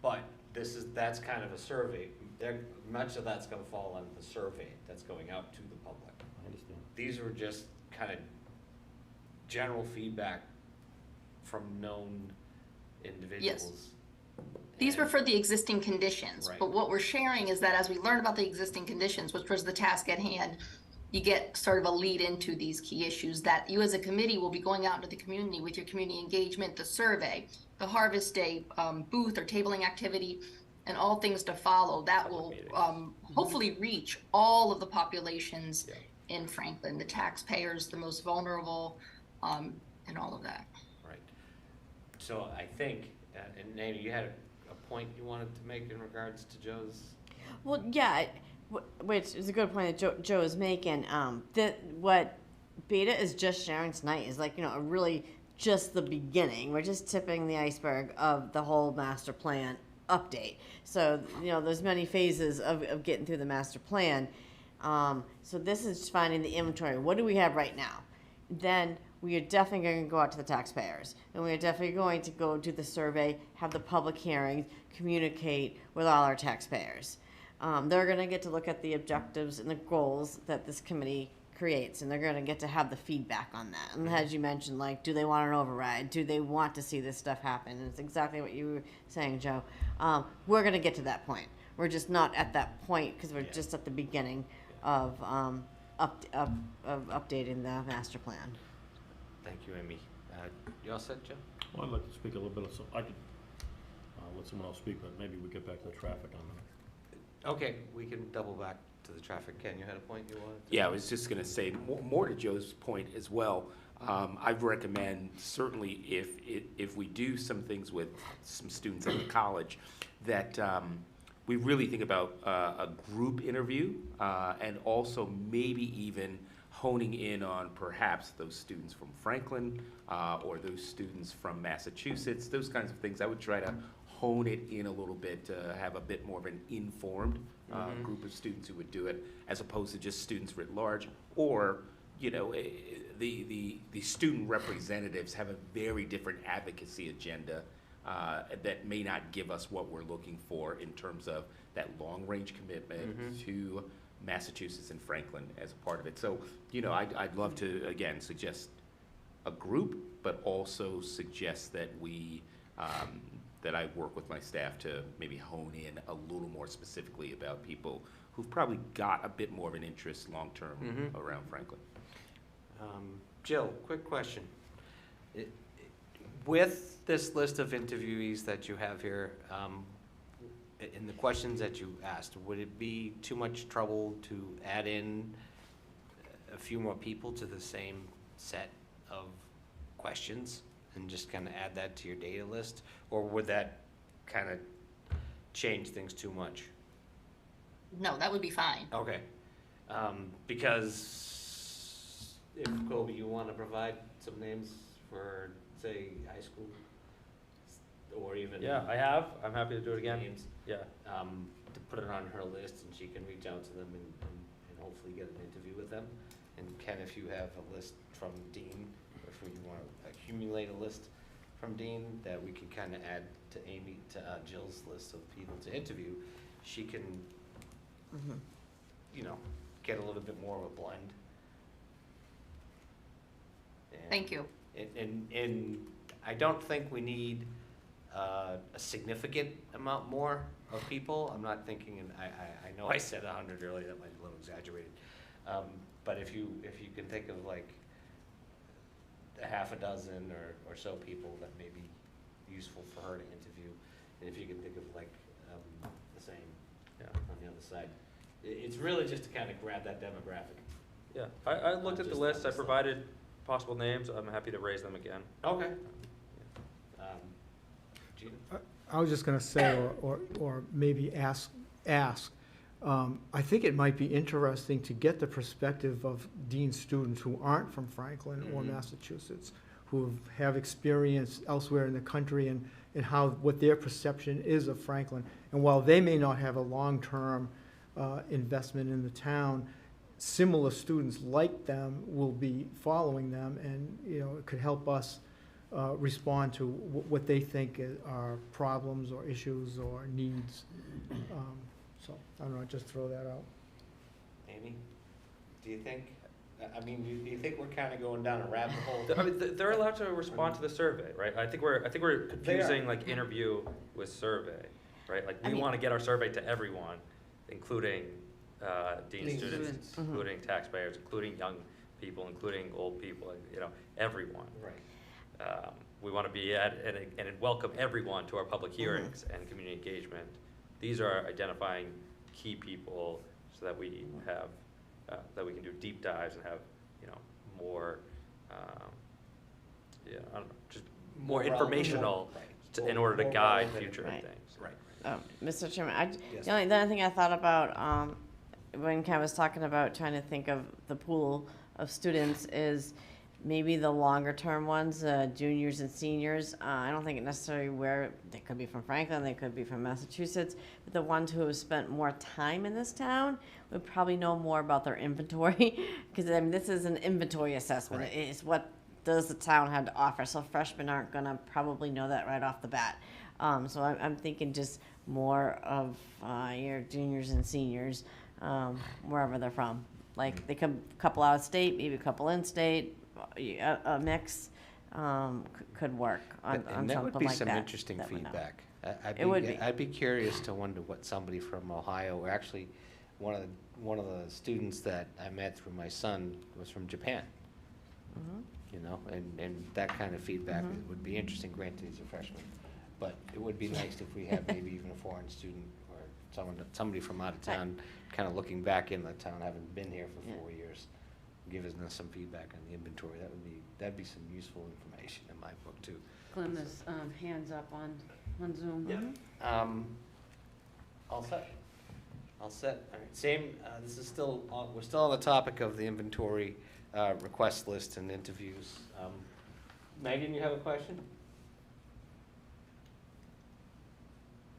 but that's kind of a survey. Much of that's gonna fall on the survey that's going out to the public. I understand. These were just kind of general feedback from known individuals. These were And- for the existing conditions, Right. but what we're sharing is that as we learn about the existing conditions, which was the task at hand, you get sort of a lead into these key issues that you as a committee will be going out into the community with your community engagement, the survey, the Harvest Day booth or tabling activity, and all things to follow. That will hopefully reach all of the populations Yeah. in Franklin, the taxpayers, the most vulnerable, and all of that. Right. So I think, and Nana, you had a point you wanted to make in regards to Joe's? Well, yeah, which is a good point that Joe is making. That what Beta is just sharing tonight is like, really just the beginning. We're just tipping the iceberg of the whole master plan update. So, there's many phases of getting through the master plan. So this is finding the inventory. What do we have right now? Then we are definitely going to go out to the taxpayers, and we are definitely going to go do the survey, have the public hearings, communicate with all our taxpayers. They're going to get to look at the objectives and the goals that this committee creates, and they're going to get to have the feedback on that. And as you mentioned, like, do they want an override? Do they want to see this stuff happen? And it's exactly what you were saying, Joe. We're going to get to that point. We're just not at that point because we're just at the beginning of updating the master plan. Thank you, Amy. You all set, Joe? Well, I'd like to speak a little bit of, I could let someone else speak, but maybe we get back to the traffic on that. Okay, we can double back to the traffic. Ken, you had a point you wanted to? Yeah, I was just gonna say, more to Joe's point as well. I'd recommend, certainly if we do some things with some students at the college, that we really think about a group interview, and also maybe even honing in on perhaps those students from Franklin, or those students from Massachusetts, those kinds of things. I would try to hone it in a little bit to have a bit more of an informed group of students who would do it, as opposed to just students writ large. Or, you know, the student representatives have a very different advocacy agenda that may not give us what we're looking for in terms of that long-range commitment to Massachusetts and Franklin as a part of it. So, you know, I'd love to, again, suggest a group, but also suggest that we, that I work with my staff to maybe hone in a little more specifically about people who've probably got a bit more of an interest long-term around Franklin. Jill, quick question. With this list of interviewees that you have here, in the questions that you asked, would it be too much trouble to add in a few more people to the same set of questions and just kind of add that to your data list? Or would that kind of change things too much? No, that would be fine. Okay. Because if, Colby, you want to provide some names for, say, high school, or even Yeah, I have. I'm happy to do it again. names, Yeah. to put it on her list, and she can reach out to them and hopefully get an interview with them. And Ken, if you have a list from Dean, or if you want to accumulate a list from Dean that we can kind of add to Jill's list of people to interview, she can, you know, get a little bit more of a blend. And- Thank you. And I don't think we need a significant amount more of people. I'm not thinking, and I know I said 100 earlier, that might be a little exaggerated. But if you can think of like a half a dozen or so people that may be useful for her to interview, and if you can think of like the same on the other side. It's really just to kind of grab that demographic. Yeah, I looked at the Just list. I understand. provided possible names. I'm happy to raise them again. Okay. Gina? I was just gonna say, or maybe ask, I think it might be interesting to get the perspective of Dean's students who aren't from Franklin or Massachusetts, who have experience elsewhere in the country, and how, what their perception is of Franklin. And while they may not have a long-term investment in the town, similar students like them will be following them, and, you know, it could help us respond to what they think are problems or issues or needs. So, I don't know, just throw that out. Amy, do you think, I mean, do you think we're kind of going down a rabbit hole? I mean, they're allowed to respond to the survey, right? I think we're confusing like interview with survey, right? Like we want to get our survey to everyone, including Dean students, including taxpayers, including young people, including old people, and, you know, everyone. Right. We want to be at and welcome everyone to our public hearings and community engagement. These are identifying key people so that we have that we can do deep dives and have, you know, more I don't know, just more informational in order to guide future things. Right. Mr. Chairman, Yes. the other thing I thought about when Ken was talking about trying to think of the pool of students is maybe the longer term ones, juniors and seniors. I don't think it necessarily where they could be from Franklin, they could be from Massachusetts, but the ones who have spent more time in this town would probably know more about their inventory, because I mean, this is an inventory assessment. Right. It's what does the town have to offer? So freshmen aren't gonna probably know that right off the bat. So I'm thinking just more of your juniors and seniors, wherever they're from. Like they come a couple out of state, maybe a couple in state, a mix could work on And something that would be like some that. interesting that would know. feedback. It would be. I'd be curious to wonder what somebody from Ohio, or actually, one of the students that I met through my son was from Japan. Mhm. You know, and that kind of feedback would be interesting, granted he's a freshman. But it would be nice if we had maybe even a foreign student or somebody from out of town, kind of looking back in the town, having been here for 4 years, giving us some feedback on the inventory. That'd be some useful information in my book too. Glenn, there's hands up on Zoom. All set. All set. All right. Same. This is still. We're still on the topic of the inventory request list and interviews. Megan, you have a question?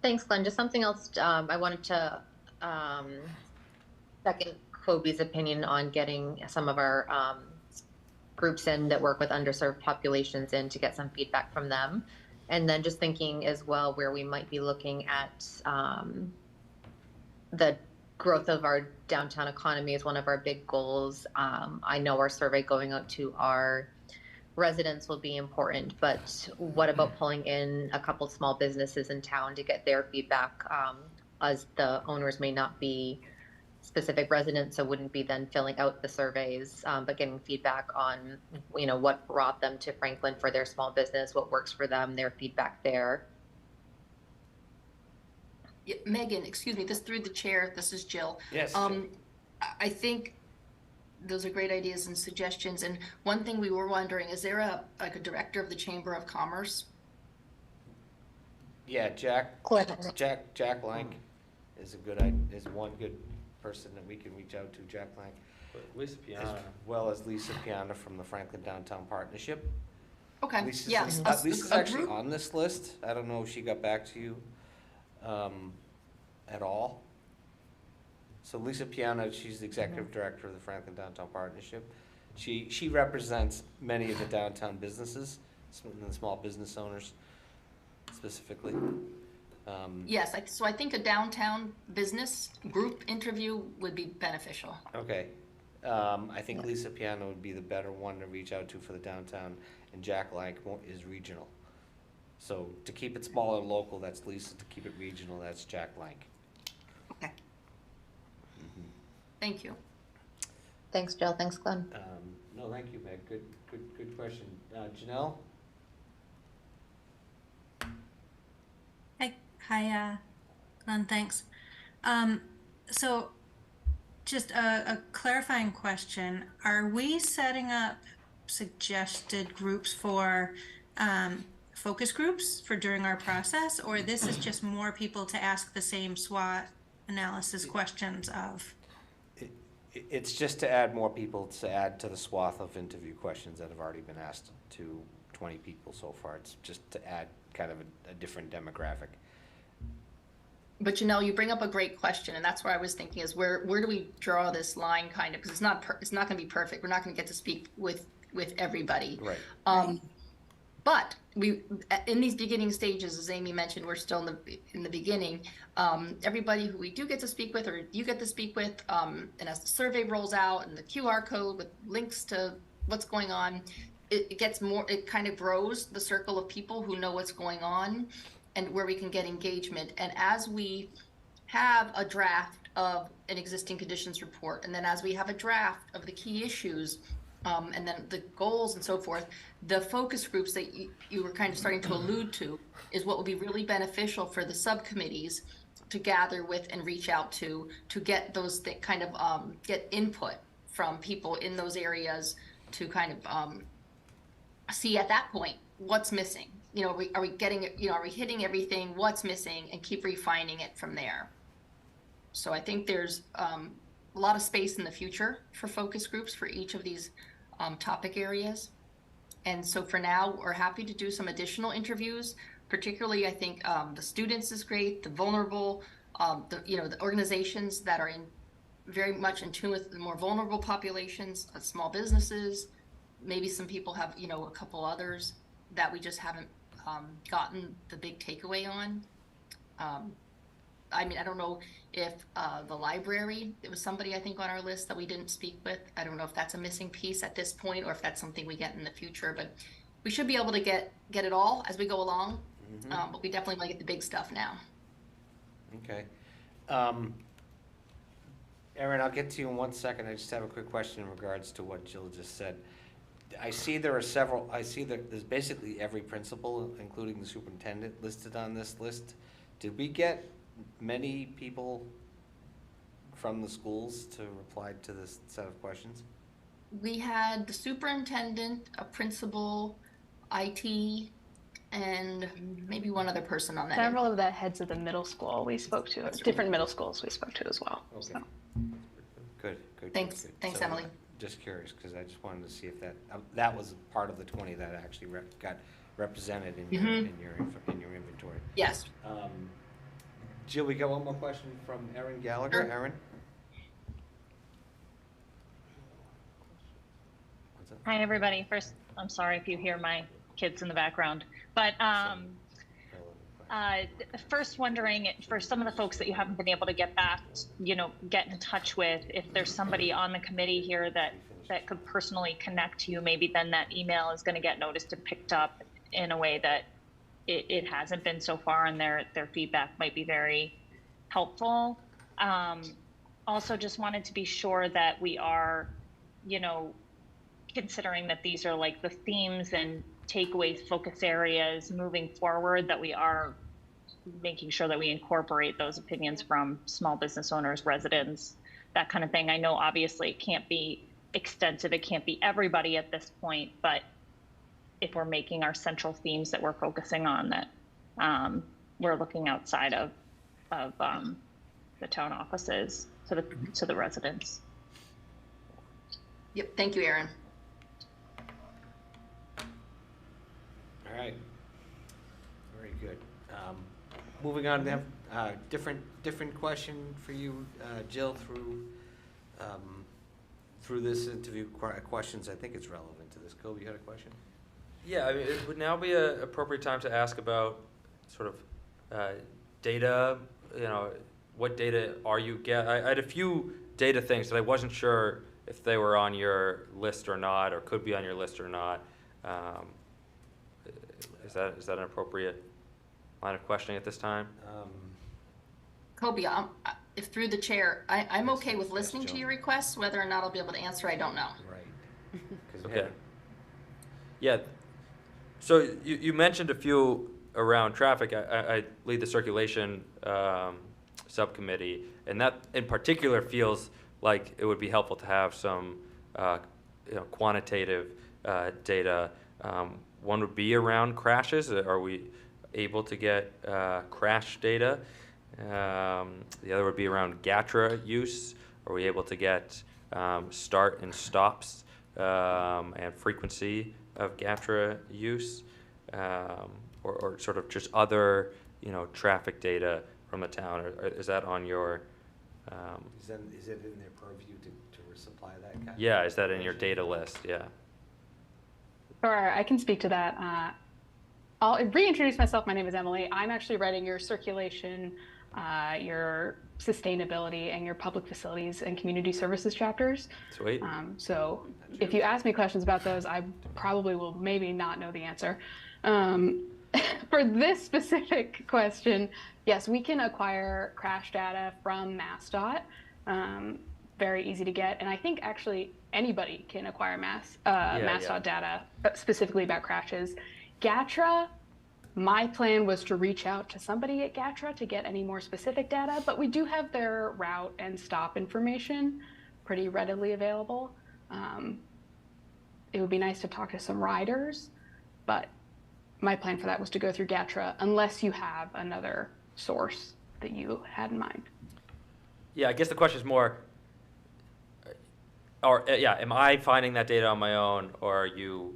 Thanks, Glenn. Just something else I wanted to second Kobe's opinion on getting some of our groups in that work with underserved populations in to get some feedback from them. And then just thinking as well where we might be looking at the growth of our downtown economy is one of our big goals. I know our survey going out to our residents will be important, but what about pulling in a couple small businesses in town to get their feedback, as the owners may not be specific residents, so wouldn't be then filling out the surveys, but getting feedback on, what brought them to Franklin for their small business, what works for them, their feedback there. Yeah, Megan, excuse me, this through the chair, this is Jill. Yes. I think those are great ideas and suggestions. And one thing we were wondering, is there a director of the Chamber of Commerce? Yeah, Jack Lank is one good person that we can reach out to. Jack Lank, Lisa as Piana. well as Lisa Piana from the Franklin Downtown Partnership. Okay, Lisa's, yeah. Lisa's actually on this list. I don't know if she got back to you at all. So Lisa Piana, she's the executive director of the Franklin Downtown Partnership. She represents many of the downtown businesses, the small business owners specifically. Yes, so I think a downtown business group interview would be beneficial. Okay. I think Lisa Piana would be the better one to reach out to for the downtown, and Jack Lank is regional. So to keep it small and local, that's Lisa. To keep it regional, that's Jack Lank. Okay. Thank you. Thanks, Jill. Thanks, Glenn. No, thank you, Meg. Good question. Janelle? Hi, Glenn, thanks. So just a clarifying question. Are we setting up suggested groups for focus groups for during our process, or this is just more people to ask the same SWOT analysis questions of? It's just to add more people, to add to the swath of interview questions that have already been asked to 20 people so far. It's just to add kind of a different demographic. But Janelle, you bring up a great question, and that's where I was thinking is where do we draw this line, kind of, because it's not going to be perfect. We're not going to get to speak with everybody. Right. But we, in these beginning stages, as Amy mentioned, we're still in the beginning. Everybody who we do get to speak with, or you get to speak with, and as the survey rolls out and the QR code with links to what's going on, it gets more. It kind of grows the circle of people who know what's going on, and where we can get engagement. And as we have a draft of an existing conditions report, and then as we have a draft of the key issues, and then the goals and so forth, the focus groups that you were kind of starting to allude to is what will be really beneficial for the subcommittees to gather with and reach out to get those get input from people in those areas to kind of see at that point what's missing. Are we getting it? Are we hitting everything? What's missing? And keep refining it from there. So I think there's a lot of space in the future for focus groups for each of these topic areas. And so for now, we're happy to do some additional interviews. Particularly, I think the students is great, the vulnerable, the organizations that are very much in tune with the more vulnerable populations, small businesses, maybe some people have, you know, a couple others that we just haven't gotten the big takeaway on. I mean, I don't know if the library, there was somebody I think on our list that we didn't speak with. I don't know if that's a missing piece at this point or if that's something we get in the future, but we should be able to get it all as we go along. But we definitely want to get the big stuff now. Okay. Erin, I'll get to you in 1 second. I just have a quick question in regards to what Jill just said. I see that there's basically every principal, including the superintendent, listed on this list. Did we get many people from the schools to reply to this set of questions? We had the superintendent, a principal, IT, and maybe one other person on that. Several of the heads of the middle school we spoke to, different middle schools we spoke to as well. Okay. So. Good. Thanks, So, Emily. Just curious, because I just wanted to see if that was part of the 20 that actually got represented in your inventory. Yes. Jill, we got one more question from Erin Gallagher. Sure. Erin? What's up? Hi, everybody. First, I'm sorry if you hear my kids in the background, but first wondering for some of the folks that you haven't been able to get back, get in touch with, if there's somebody on the committee here that could personally connect to you, maybe then that email is going to get noticed and picked up in a way that it hasn't been so far, and their feedback might be very helpful. Also, just wanted to be sure that we are, considering that these are like the themes and takeaways, focus areas moving forward, that we are making sure that we incorporate those opinions from small business owners, residents, that kind of thing. I know obviously it can't be extensive, it can't be everybody at this point, but if we're making our central themes that we're focusing on, that we're looking outside of the town offices to the residents. Yep. Thank you, Erin. All right. Very good. Moving on, then, different question for you, Jill, through this interview questions. I think it's relevant to this. Kobe, you had a question? Yeah, I mean, it would now be an appropriate time to ask about sort of data. What data are you I had a few data things that I wasn't sure if they were on your list or not, or could be on your list or not. Is that an appropriate line of questioning at this time? Kobe, if through the chair, I'm okay with listening to your requests. Whether or not I'll be able to answer, I don't know. Right. Okay. Yeah. So you mentioned a few around traffic. I lead the circulation subcommittee, and that in particular feels like it would be helpful to have some quantitative data. One would be around crashes. Are we able to get crash data? The other would be around GATRA use. Are we able to get start and stops and frequency of GATRA use, or sort of just other traffic data from the town? Or is that on your? Is it in their purview to supply that kind? Yeah, is that in your data list? Yeah. Sure, I can speak to that. I'll reintroduce myself. My name is Emily. I'm actually writing your circulation, your sustainability, and your public facilities and community services chapters. Sweet. So if you ask me questions about those, I probably will maybe not know the answer. For this specific question, yes, we can acquire crash data from MassDOT. Very easy to get, and I think actually anybody can acquire MassDOT data specifically about crashes. GATRA, my plan was to reach out to somebody at GATRA to get any more specific data, but we do have their route and stop information pretty readily available. It would be nice to talk to some riders, but my plan for that was to go through GATRA unless you have another source that you had in mind. Yeah, I guess the question is more, am I finding that data on my own, or are you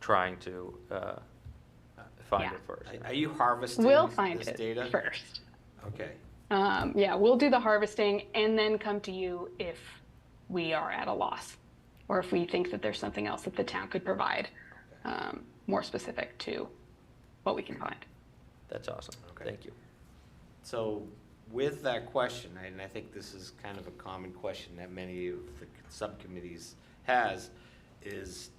trying to find it first? Are you harvesting We'll find this it data? first. Okay. Yeah, we'll do the harvesting and then come to you if we are at a loss. or if we think that there's something else that the town could provide more specific to what we can find. That's awesome. Okay. Thank you. So with that question, and I think this is kind of a common question that many of the subcommittees has, is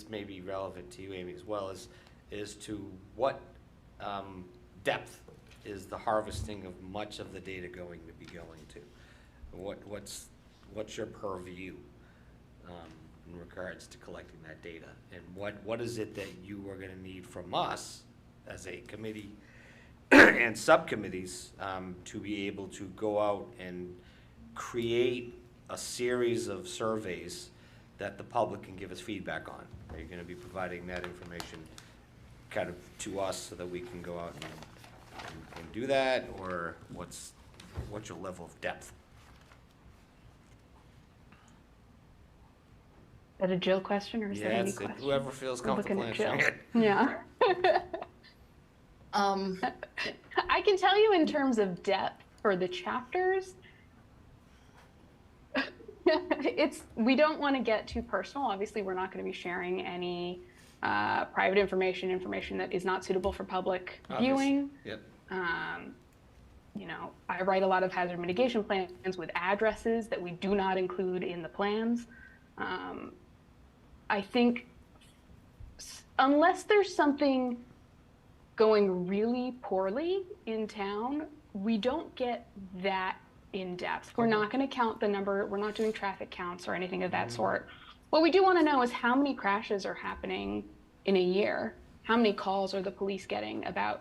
maybe relevant to you, Amy, as well, is to what depth is the harvesting of much of the data going to be going to? What's your purview in regards to collecting that data? And what is it that you are gonna need from us as a committee and subcommittees to be able to go out and create a series of surveys that the public can give us feedback on? Are you gonna be providing that information kind of to us so that we can go out and do that, or what's your level of depth? Is that a Jill question, or is that any It's question? whoever feels We're looking comfortable at answering Jill. it. Yeah. I can tell you in terms of depth for the chapters, we don't want to get too personal. Obviously, we're not going to be sharing any private information that is not suitable for public viewing. Yep. You know, I write a lot of hazard mitigation plans with addresses that we do not include in the plans. I think unless there's something going really poorly in town, we don't get that in depth. We're not going to count the number. We're not doing traffic counts or anything of that sort. What we do want to know is how many crashes are happening in a year. How many calls are the police getting about,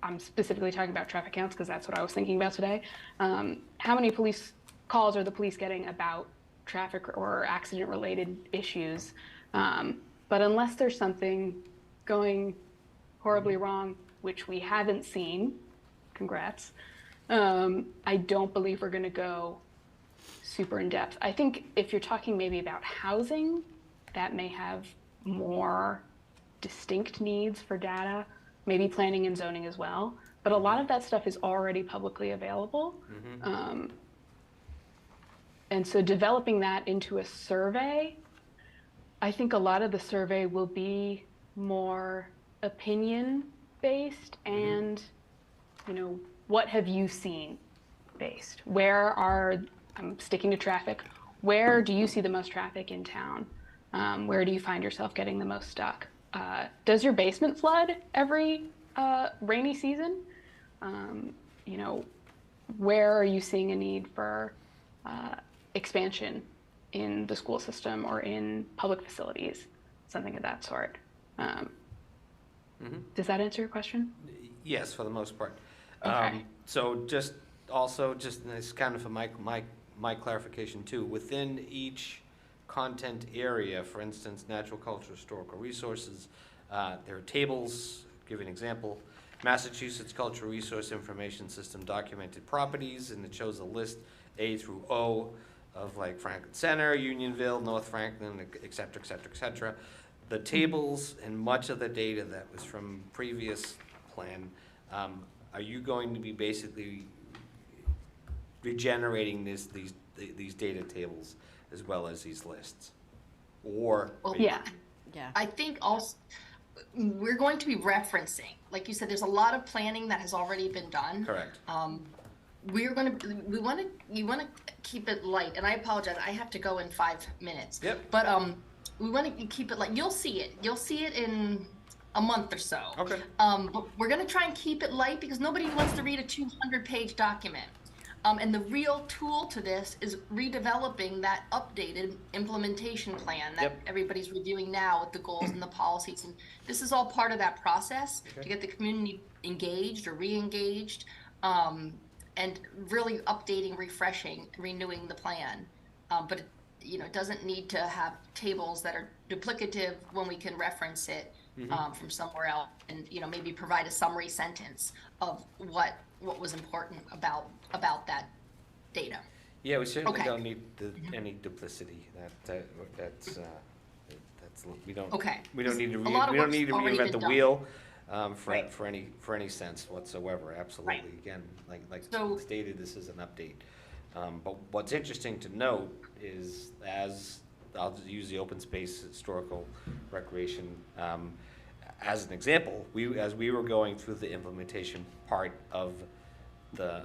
I'm specifically talking about traffic counts because that's what I was thinking about today. How many police calls are the police getting about traffic or accident related issues? But unless there's something going horribly wrong, which we haven't seen, congrats, I don't believe we're going to go super in depth. I think if you're talking maybe about housing, that may have more distinct needs for data, maybe planning and zoning as well. But a lot of that stuff is already publicly available. And so developing that into a survey, I think a lot of the survey will be more opinion based and, you know, what have you seen based? I'm sticking to traffic, where do you see the most traffic in town? Where do you find yourself getting the most stuck? Does your basement flood every rainy season? You know, where are you seeing a need for expansion in the school system or in public facilities? Something of that sort. Does that answer your question? Yes, for the most part. Okay. So just it's kind of for my clarification too, within each content area, for instance, natural culture, historical resources, there are tables. Give an example: Massachusetts Cultural Resource Information System documented properties, and it shows a list A through O of like Franklin Center, Unionville, North Franklin, et cetera, et cetera, et cetera. The tables and much of the data that was from previous plan, are you going to be basically regenerating these data tables as well as these lists? Or Yeah. I think also we're going to be referencing, like you said, there's a lot of planning that has already been done. Correct. You want to keep it light, and I apologize, I have to go in 5 minutes. Yep. But we want to keep it light. You'll see it in a month or so. Okay. But we're going to try and keep it light because nobody wants to read a 200-page document. And the real tool to this is redeveloping that updated implementation plan that everybody's reviewing now with the goals and the policies. And this is all part of that process to get the community engaged or re-engaged, and really updating, refreshing, renewing the plan. But it doesn't need to have tables that are duplicative when we can reference it from somewhere else, and maybe provide a summary sentence of what was important about that data. Yeah, we certainly don't need any duplicity. That's we don't. Okay. We don't need to. A lot of We don't work's need to already reinvent been the done. wheel for Right. any sense whatsoever. Absolutely. Right. Again, like So- stated, this is an update. But what's interesting to note is, as I'll just use the open space historical recreation as an example, as we were going through the implementation part of the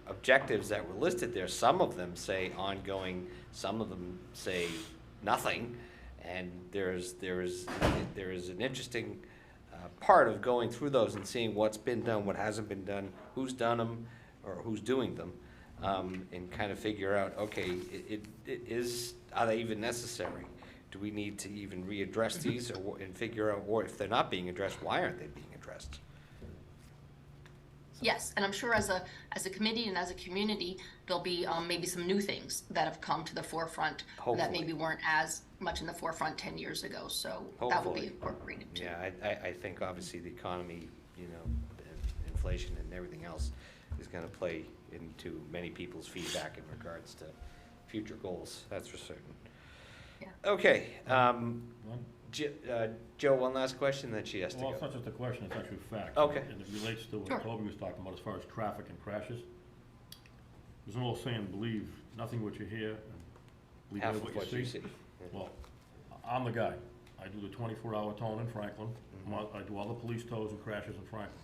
objectives that were listed there, some of them say ongoing, some of them say nothing, and there is an interesting part of going through those and seeing what's been done, what hasn't been done, who's done them, or who's doing them, and kind of figure out, okay, are they even necessary? Do we need to even readdress these, and figure out, or if they're not being addressed, why aren't they being addressed? Yes, and I'm sure as a committee and as a community, there'll be maybe some new things that have come to the forefront that Hopefully. maybe weren't as much in the forefront 10 years ago. So that will be Hopefully. incorporated too. Yeah, I think obviously the economy, and inflation and everything else is gonna play into many people's feedback in regards to future goals, that's for certain. Yeah. Okay, Joe, one last question, then she has to Well, it's go. not just a question, it's actually a fact. Okay. And it relates to Sure. what Toby was talking about as far as traffic and crashes. There's an old saying, believe nothing what you hear, and believe Half everything of what you see. Well, I'm the guy. I do the 24-hour towing in Franklin. I do all the police tows and crashes in Franklin.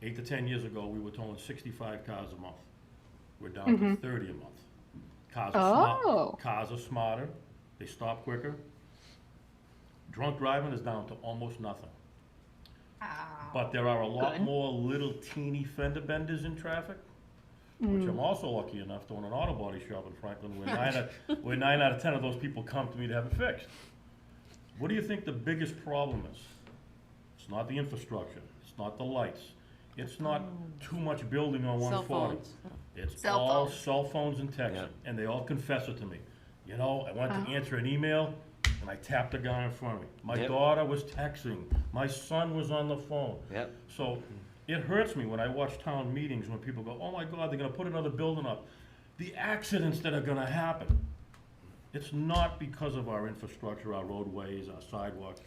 8 to 10 years ago, we were towing 65 cars a month. We're down to 30 a month. Cars are smarter, they stop quicker. Drunk driving is down to almost nothing. But there are a lot more little teeny fender benders in traffic, which I'm also lucky enough to own an auto body shop in Franklin, where 9 out of 10 of those people come to me to have it fixed. What do you think the biggest problem is? It's not the infrastructure, it's not the lights, it's not too much building on 140. phones. It's Cell all phones. cell phones and texting, Yeah. and they all confess it to me. You know, I went to answer an email, and I tapped the guy in front of me. My Yep. daughter was texting, my son was on the phone. Yep. So it hurts me when I watch town meetings when people go, oh my God, they're gonna put another building up. The accidents that are gonna happen, it's not because of our infrastructure, our roadways, our sidewalks.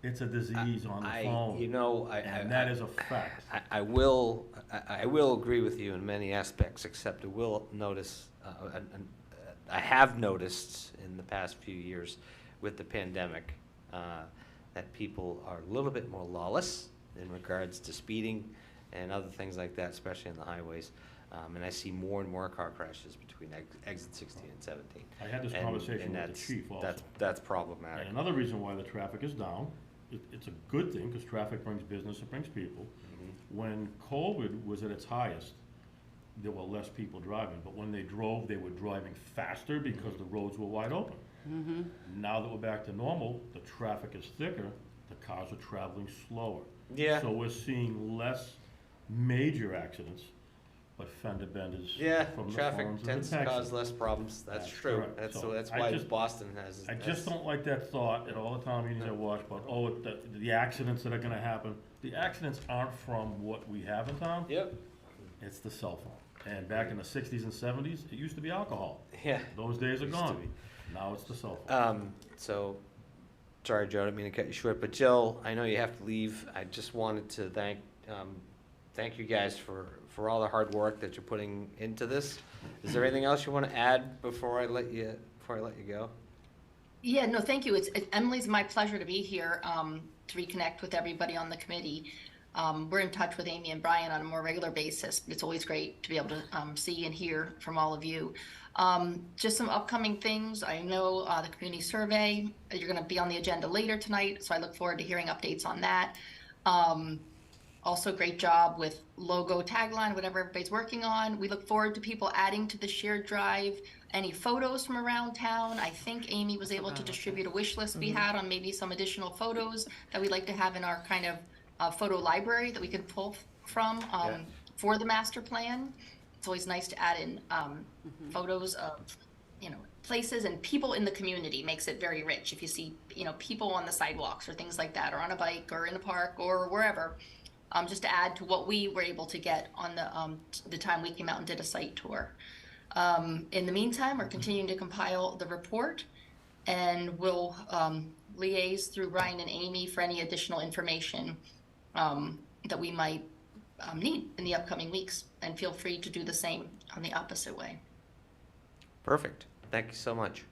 It's a disease on the phone. And that is a fact. I will agree with you in many aspects, except I will notice, I have noticed in the past few years with the pandemic, that people are a little bit more lawless in regards to speeding and other things like that, especially on the highways. And I see more and more car crashes between exit 16 and 17. I had this conversation with the chief also. That's problematic. And another reason why the traffic is down, it's a good thing, because traffic brings business, it brings people. When COVID was at its highest, there were less people driving, but when they drove, they were driving faster because the roads were wide open. Now that we're back to normal, the traffic is thicker, the cars are traveling slower. Yeah. So we're seeing less major accidents, but fender benders Yeah, from the traffic phones and tends the to texting. cause less problems, that's That's true. correct. That's So I why just- Boston has. I just don't like that thought at all the town meetings I watch, but, the accidents that are gonna happen. The accidents aren't from what we have in town, Yep, it's the cell phone. And back in the 60s and 70s, it used to be alcohol. yeah. Those days are Used to gone. be. Now it's the cell phone. So, sorry, Joe, I didn't mean to cut you short, but Jill, I know you have to leave. I just wanted to thank you guys for all the hard work that you're putting into this. Is there anything else you want to add before I let you go? Yeah, no, thank you. Emily's my pleasure to be here to reconnect with everybody on the committee. We're in touch with Amy and Brian on a more regular basis. It's always great to be able to see and hear from all of you. Just some upcoming things. I know the community survey, you're going to be on the agenda later tonight, so I look forward to hearing updates on that. Also, great job with logo, tagline, whatever everybody's working on. We look forward to people adding to the shared drive any photos from around town. I think Amy was able to distribute a wish list we had on maybe some additional photos that we'd like to have in our kind of photo library that we could pull from for the master plan. It's always nice to add in photos of, places and people in the community. Makes it very rich. If you see, people on the sidewalks or things like that, or on a bike or in a park or wherever, just to add to what we were able to get on the time we came out and did a site tour. In the meantime, we're continuing to compile the report, and we'll liaise through Brian and Amy for any additional information that we might need in the upcoming weeks. And feel free to do the same on the opposite way. Perfect. Thank you so much.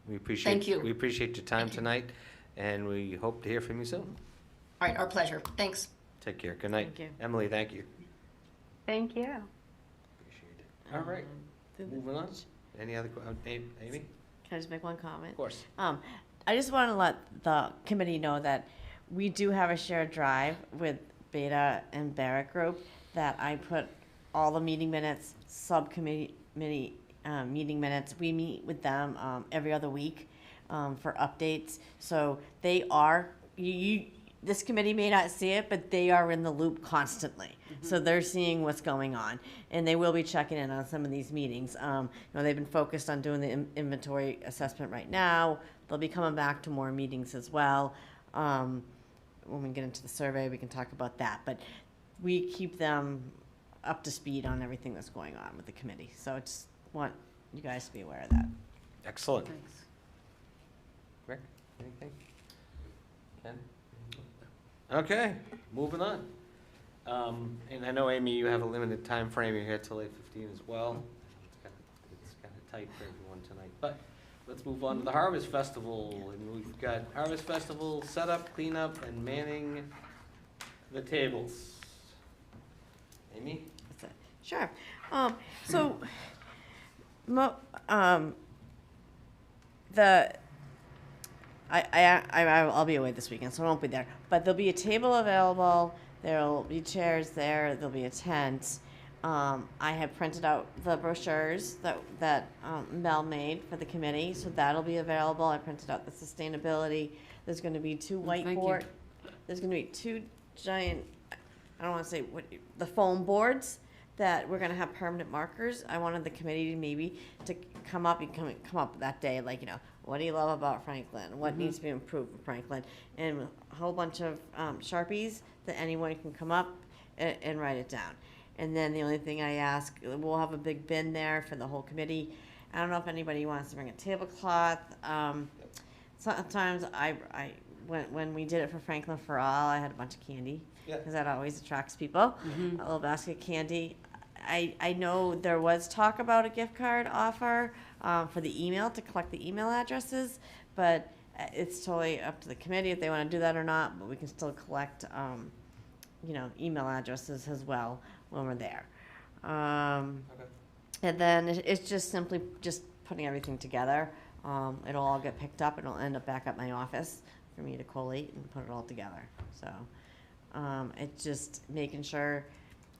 We appreciate. Thank you. We appreciate your time Thank you. tonight, and we hope to hear from you soon. All right, our pleasure. Thanks. Take care. Good night. Thank you. Emily, thank you. Thank you. Appreciate it. All right, moving on. Any other, Amy? Can I just make one comment? Of course. I just want to let the committee know that we do have a shared drive with Beta and Barrett Group that I put all the meeting minutes, subcommittee meeting minutes. We meet with them every other week for updates. So they are, this committee may not see it, but they are in the loop constantly. So they're seeing what's going on, and they will be checking in on some of these meetings. They've been focused on doing the inventory assessment right now. They'll be coming back to more meetings as well. When we get into the survey, we can talk about that. But we keep them up to speed on everything that's going on with the committee. So I just want you guys to be aware of that. Excellent. Thanks. Rick, anything? Ken? Okay, moving on. And I know, Amy, you have a limited time frame. You're here till 8:15 as well. It's kind of tight for everyone tonight. But let's move on to the Harvest Festival. And we've got Harvest Festival setup, cleanup, and manning the tables. Amy? Sure. I'll be away this weekend, so I won't be there. But there'll be a table available. There'll be chairs there. There'll be a tent. I have printed out the brochures that Mel made for the committee, so that'll be available. I printed out the sustainability. There's going to be two Thank you. whiteboard. There's going to be two giant, I don't want to say the foam boards that we're going to have permanent markers. I wanted the committee to come up that day, what do you love about Franklin? What needs to be improved in Franklin? And a whole bunch of Sharpies that anyone can come up and write it down. And then the only thing I ask, we'll have a big bin there for the whole committee. I don't know if anybody wants to bring a tablecloth. Sometimes when we did it for Franklin for All, I had a bunch of candy. Yeah. Because that always attracts people. A little basket of candy. I know there was talk about a gift card offer for the email, to collect the email addresses, but it's totally up to the committee if they want to do that or not, but we can still collect, email addresses as well when we're there. And then it's just simply just putting everything together. It'll all get picked up, and it'll end up back at my office for me to collate and put it all together. So it's just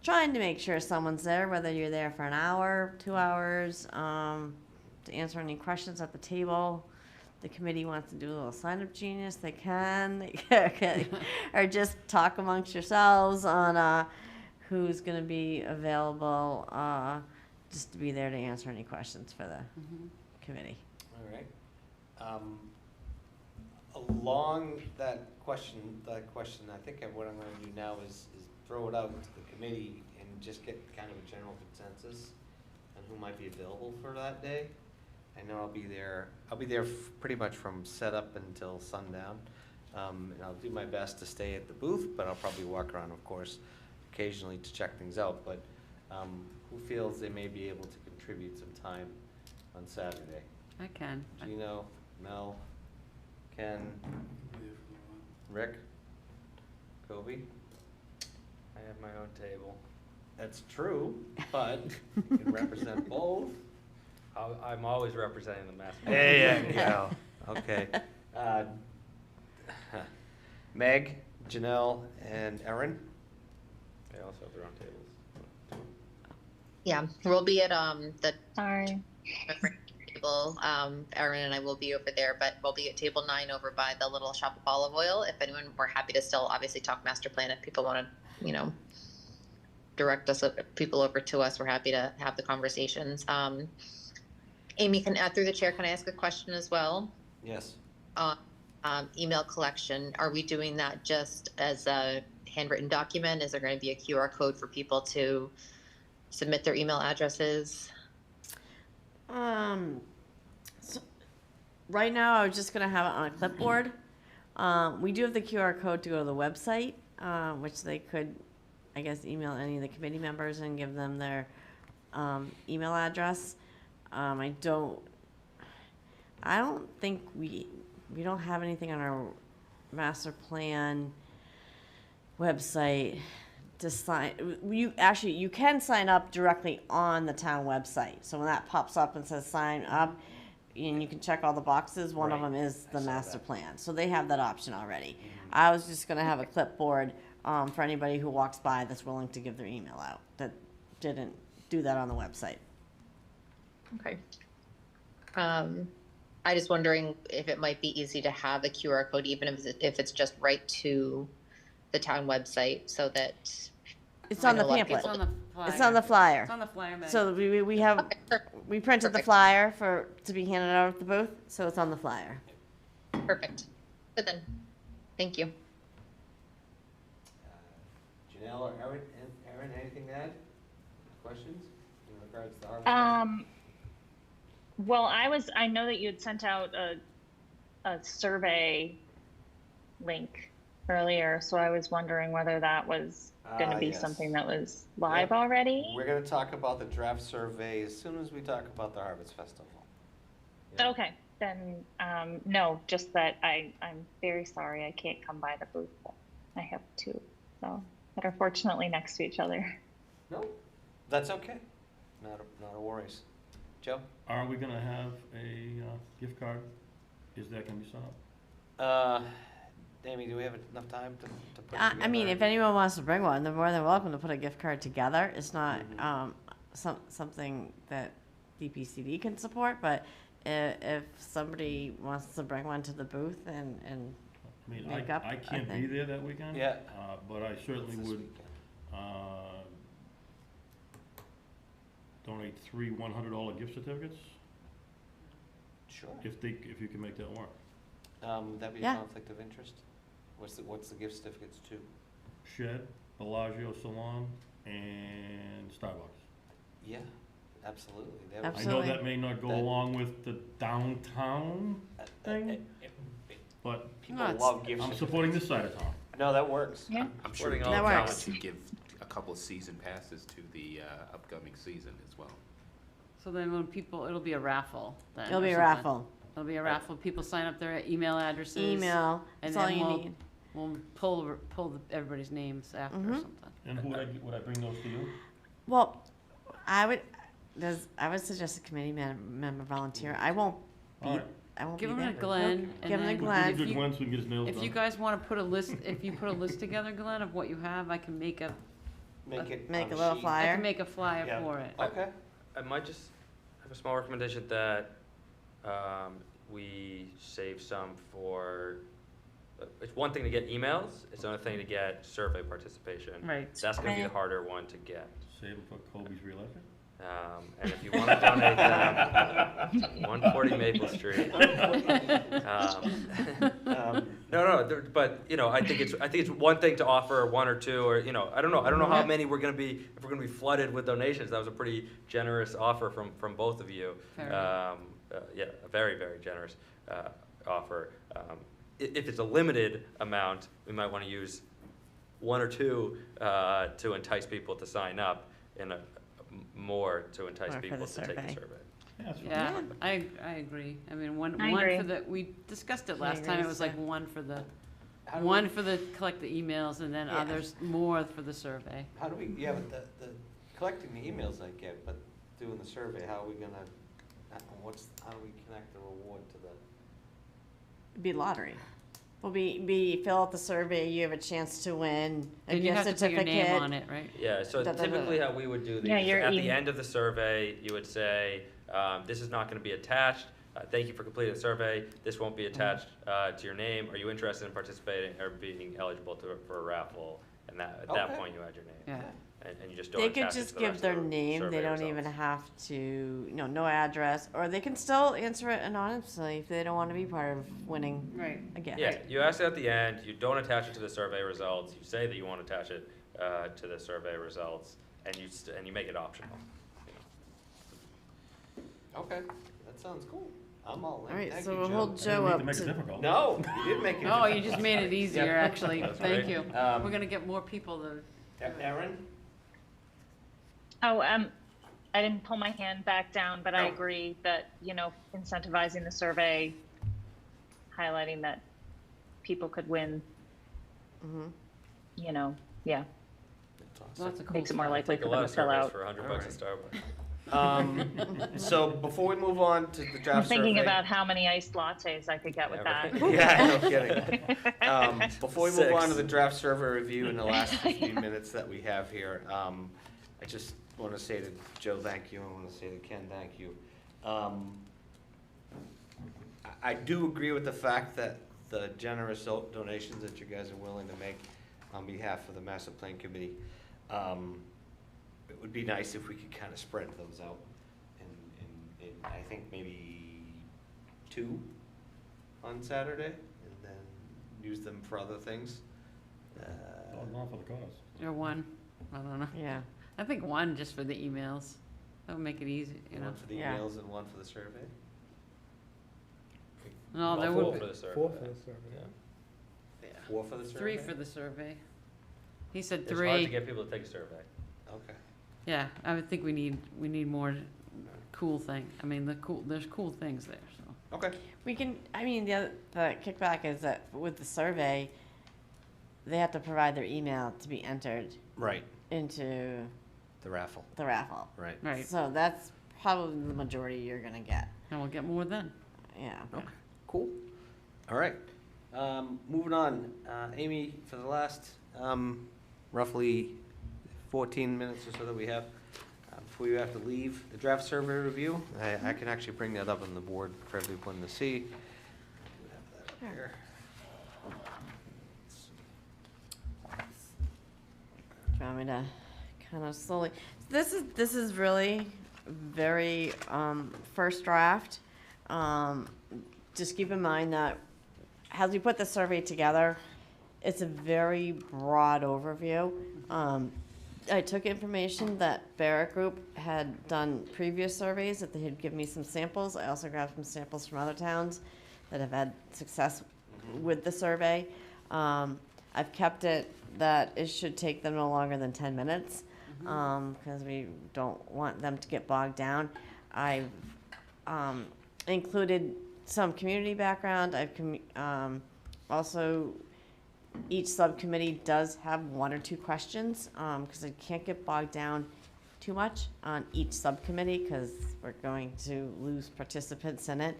trying to make sure someone's there, whether you're there for an hour, 2 hours, to answer any questions at the table. The committee wants to do a little sign-up genius, they can. Or just talk amongst yourselves on who's going to be available, just to be there to answer any questions for the committee. All right. Along that question, I think what I'm going to do now is throw it out to the committee and just get kind of a general consensus on who might be available for that day. I know I'll be there pretty much from setup until sundown. And I'll do my best to stay at the booth, but I'll probably walk around, of course, occasionally to check things out. But who feels they may be able to contribute some time on Saturday? I can. Gino, Mel, Ken, Rick, Kobe? I have my own table. That's true, but you can represent both. I'm always representing the mass. There you go. Okay. Meg, Janelle, and Erin? They also have their own tables. Yeah, we'll be at the Sorry. table. Erin and I will be over there, but we'll be at table 9 over by the little shop of olive oil. If anyone, we're happy to still obviously talk master plan. If people want to, direct people over to us, we're happy to have the conversations. Amy, through the chair, can I ask a question as well? Yes. Email collection, are we doing that just as a handwritten document? Is there going to be a QR code for people to submit their email addresses? So right now, I was just going to have it on a clipboard. We do have the QR code to go to the website, which they could I guess, email any of the committee members and give them their email address. I don't think we don't have anything on our master plan website to sign. You can sign up directly on the town website. So when that pops up and says sign up, and you can check all the boxes, one of Right. them is the I saw master that. plan. So they have that option already. I was just gonna have a clipboard for anybody who walks by that's willing to give their email out, that didn't do that on the website. Okay. I just wondering if it might be easy to have a QR code, even if it's just right to the town website, so that It's I on know the a lot of pamphlet. It's on the flyer. It's on the flyer. It's on the flyer, Meg. So we have, Okay, we printed the Perfect. flyer to be handed out at the booth, so it's on the flyer. perfect. But then, thank you. Janelle or Erin, anything to add? Questions in regards to the Harvest Fest? Well, I know that you had sent out a survey link earlier, so I was wondering whether that was going to be Yes. something that was live Yep. already. We're gonna talk about the draft survey as soon as we talk about the Harvest Festival. Yeah. Okay, then, no, just that I'm very sorry I can't come by the booth, but I have two, so, that are fortunately next to each other. No, that's okay. Not a worries. Joe? Are we gonna have a gift card? Is that gonna be set up? Amy, do we have enough time to put it I mean, together? if anyone wants to bring one, they're more than welcome to put a gift card together. It's not something that DPCD can support, but if somebody wants to bring one to the booth and I mean, make up, I can't be think. there that weekend. Yeah. But I certainly This would weekend. donate 3 $100 gift certificates, Sure. if you can make that work. Would that be a Yeah. conflict of interest? What's the gift certificates to? Shed, Bellagio Salon, and Starbucks. Yeah, absolutely. That I would- know Absolutely. that may not go That- along with the downtown thing, but People No, it's- love gift I'm certificates. supporting this side of town. No, that works. Yeah. I'm sure Supporting all That Dean works. Collins would give a couple of season passes to the upcoming season as well. So then when it'll be a raffle then. it'll or be a something. raffle. It'll be a raffle. People sign up their email addresses. Email, And that's all then you we'll- need. We'll pull everybody's names after or Mhm. something. And who would I bring those to you? Well, I would suggest a committee member volunteer. I won't be, All right. I won't Give be them there. to Glenn. Give and them to then Glenn. if Good you- Glenn, so we can get his nails If done. you guys want to put a list, if you put a list together, Glenn, of what you have, I can make a Make it Make on a a little sheet. flyer. I can make a flyer Yeah. for it. Okay. I might just have a small recommendation that we save some for, it's one thing to get emails, it's another thing to get survey participation. Right. That's gonna be the Right. harder one to get. Save it for Kobe's reelection? And if you wanna donate them, 140 Maple Street. No, but, you know, I think it's one thing to offer one or two, or, you know, I don't know how many if we're gonna be flooded with donations. That was a pretty generous offer from both of you. Fair enough. Yeah, a very, very generous, offer. If it's a limited amount, we might wanna use one or two, to entice people to sign up, and more to entice Or for people the to take the survey. survey. Yeah, that's fine. Yeah, I agree. I mean, one I for agree. we discussed it I last time. agree, It was like so- one for the, How do one for the, collect the emails, and then Yeah. others, more for the survey. How do we, yeah, but the collecting the emails I get, but doing the survey, how are we gonna, how do we connect the reward to the? Be lottery. Will fill out the survey, you have a chance to win a And you gift have to put your certificate. name on it, right? Yeah, so Da, da, da. typically how we would do these, Yeah, your at the email. end of the survey, you would say, this is not gonna be attached. Thank you for completing the survey. This won't be attached, to your name. Are you interested in participating or being eligible for a raffle? And at that Okay. point, you add your name. Yeah. And you just don't They attach could it just to the give rest their of the name, they survey don't results. even have to, no address, or they can still answer it anonymously if they don't want to be part of winning Right. a gift. Yeah, you ask it at the end, you don't attach it to the survey results, you say that you want to attach it, to the survey results, and you make it optional. Okay, that sounds cool. I'm all in. All right, Thank so you, we'll Joe. hold I didn't Joe mean up to make it to. difficult. No, you did make it. Oh, you just made it easier, actually. That's Thank great. you. We're gonna get more people to Erin? Oh, I didn't pull my hand back down, but I Oh. agree that, incentivizing the survey, highlighting that people could win, yeah, Lots of cool makes it more stuff. likely Take for a lot them of to fill surveys out. for $100 at Starbucks. So before we move on to the I'm draft survey. thinking about how many iced lattes I could get with Yeah, that. right. Yeah, no kidding. Before we move on to 6. the draft survey review in the last 15 minutes that we have here, I just want to say to Joe, thank you. I want to say to Ken, thank you. I do agree with the fact that the generous donations that you guys are willing to make on behalf of the Master Plan Committee, it would be nice if we could kind of spread those out in I think maybe 2 on Saturday, and then use them for other things. Not for the cause. Or one, I don't know. Yeah. I think one just for the emails. That would make it easy, One for the Yeah. emails and one for the survey. No, there Well, would 4 be for the survey. 4 for the survey. Yeah. 4 for the survey? 3 for the survey. He said It's hard 3. to get people to take a survey. Okay. Yeah, I would think we need more cool thing. I mean, there's cool things there, so. Okay. We can, the kickback is that with the survey, they have to provide their email to be entered Right, into the raffle, the raffle. right. Right, So that's probably the majority you're gonna get. and we'll get more then. Yeah. Okay, cool. All right. Moving on, Amy, for the last roughly 14 minutes or so that we have, before you have to leave, the draft survey review, I can actually bring that up on the board for everyone to see. We have that up here. Do you want me to kind of slowly? This is really very first draft. Just keep in mind that as we put the survey together, it's a very broad overview. I took information that Barrett Group had done previous surveys, that they had given me some samples. I also grabbed some samples from other towns that have had success with the survey. I've kept it that it should take them no longer than 10 minutes, because we don't want them to get bogged down. I've included some community background. Also, each subcommittee does have 1 or 2 questions, because I can't get bogged down too much on each subcommittee, because we're going to lose participants in it.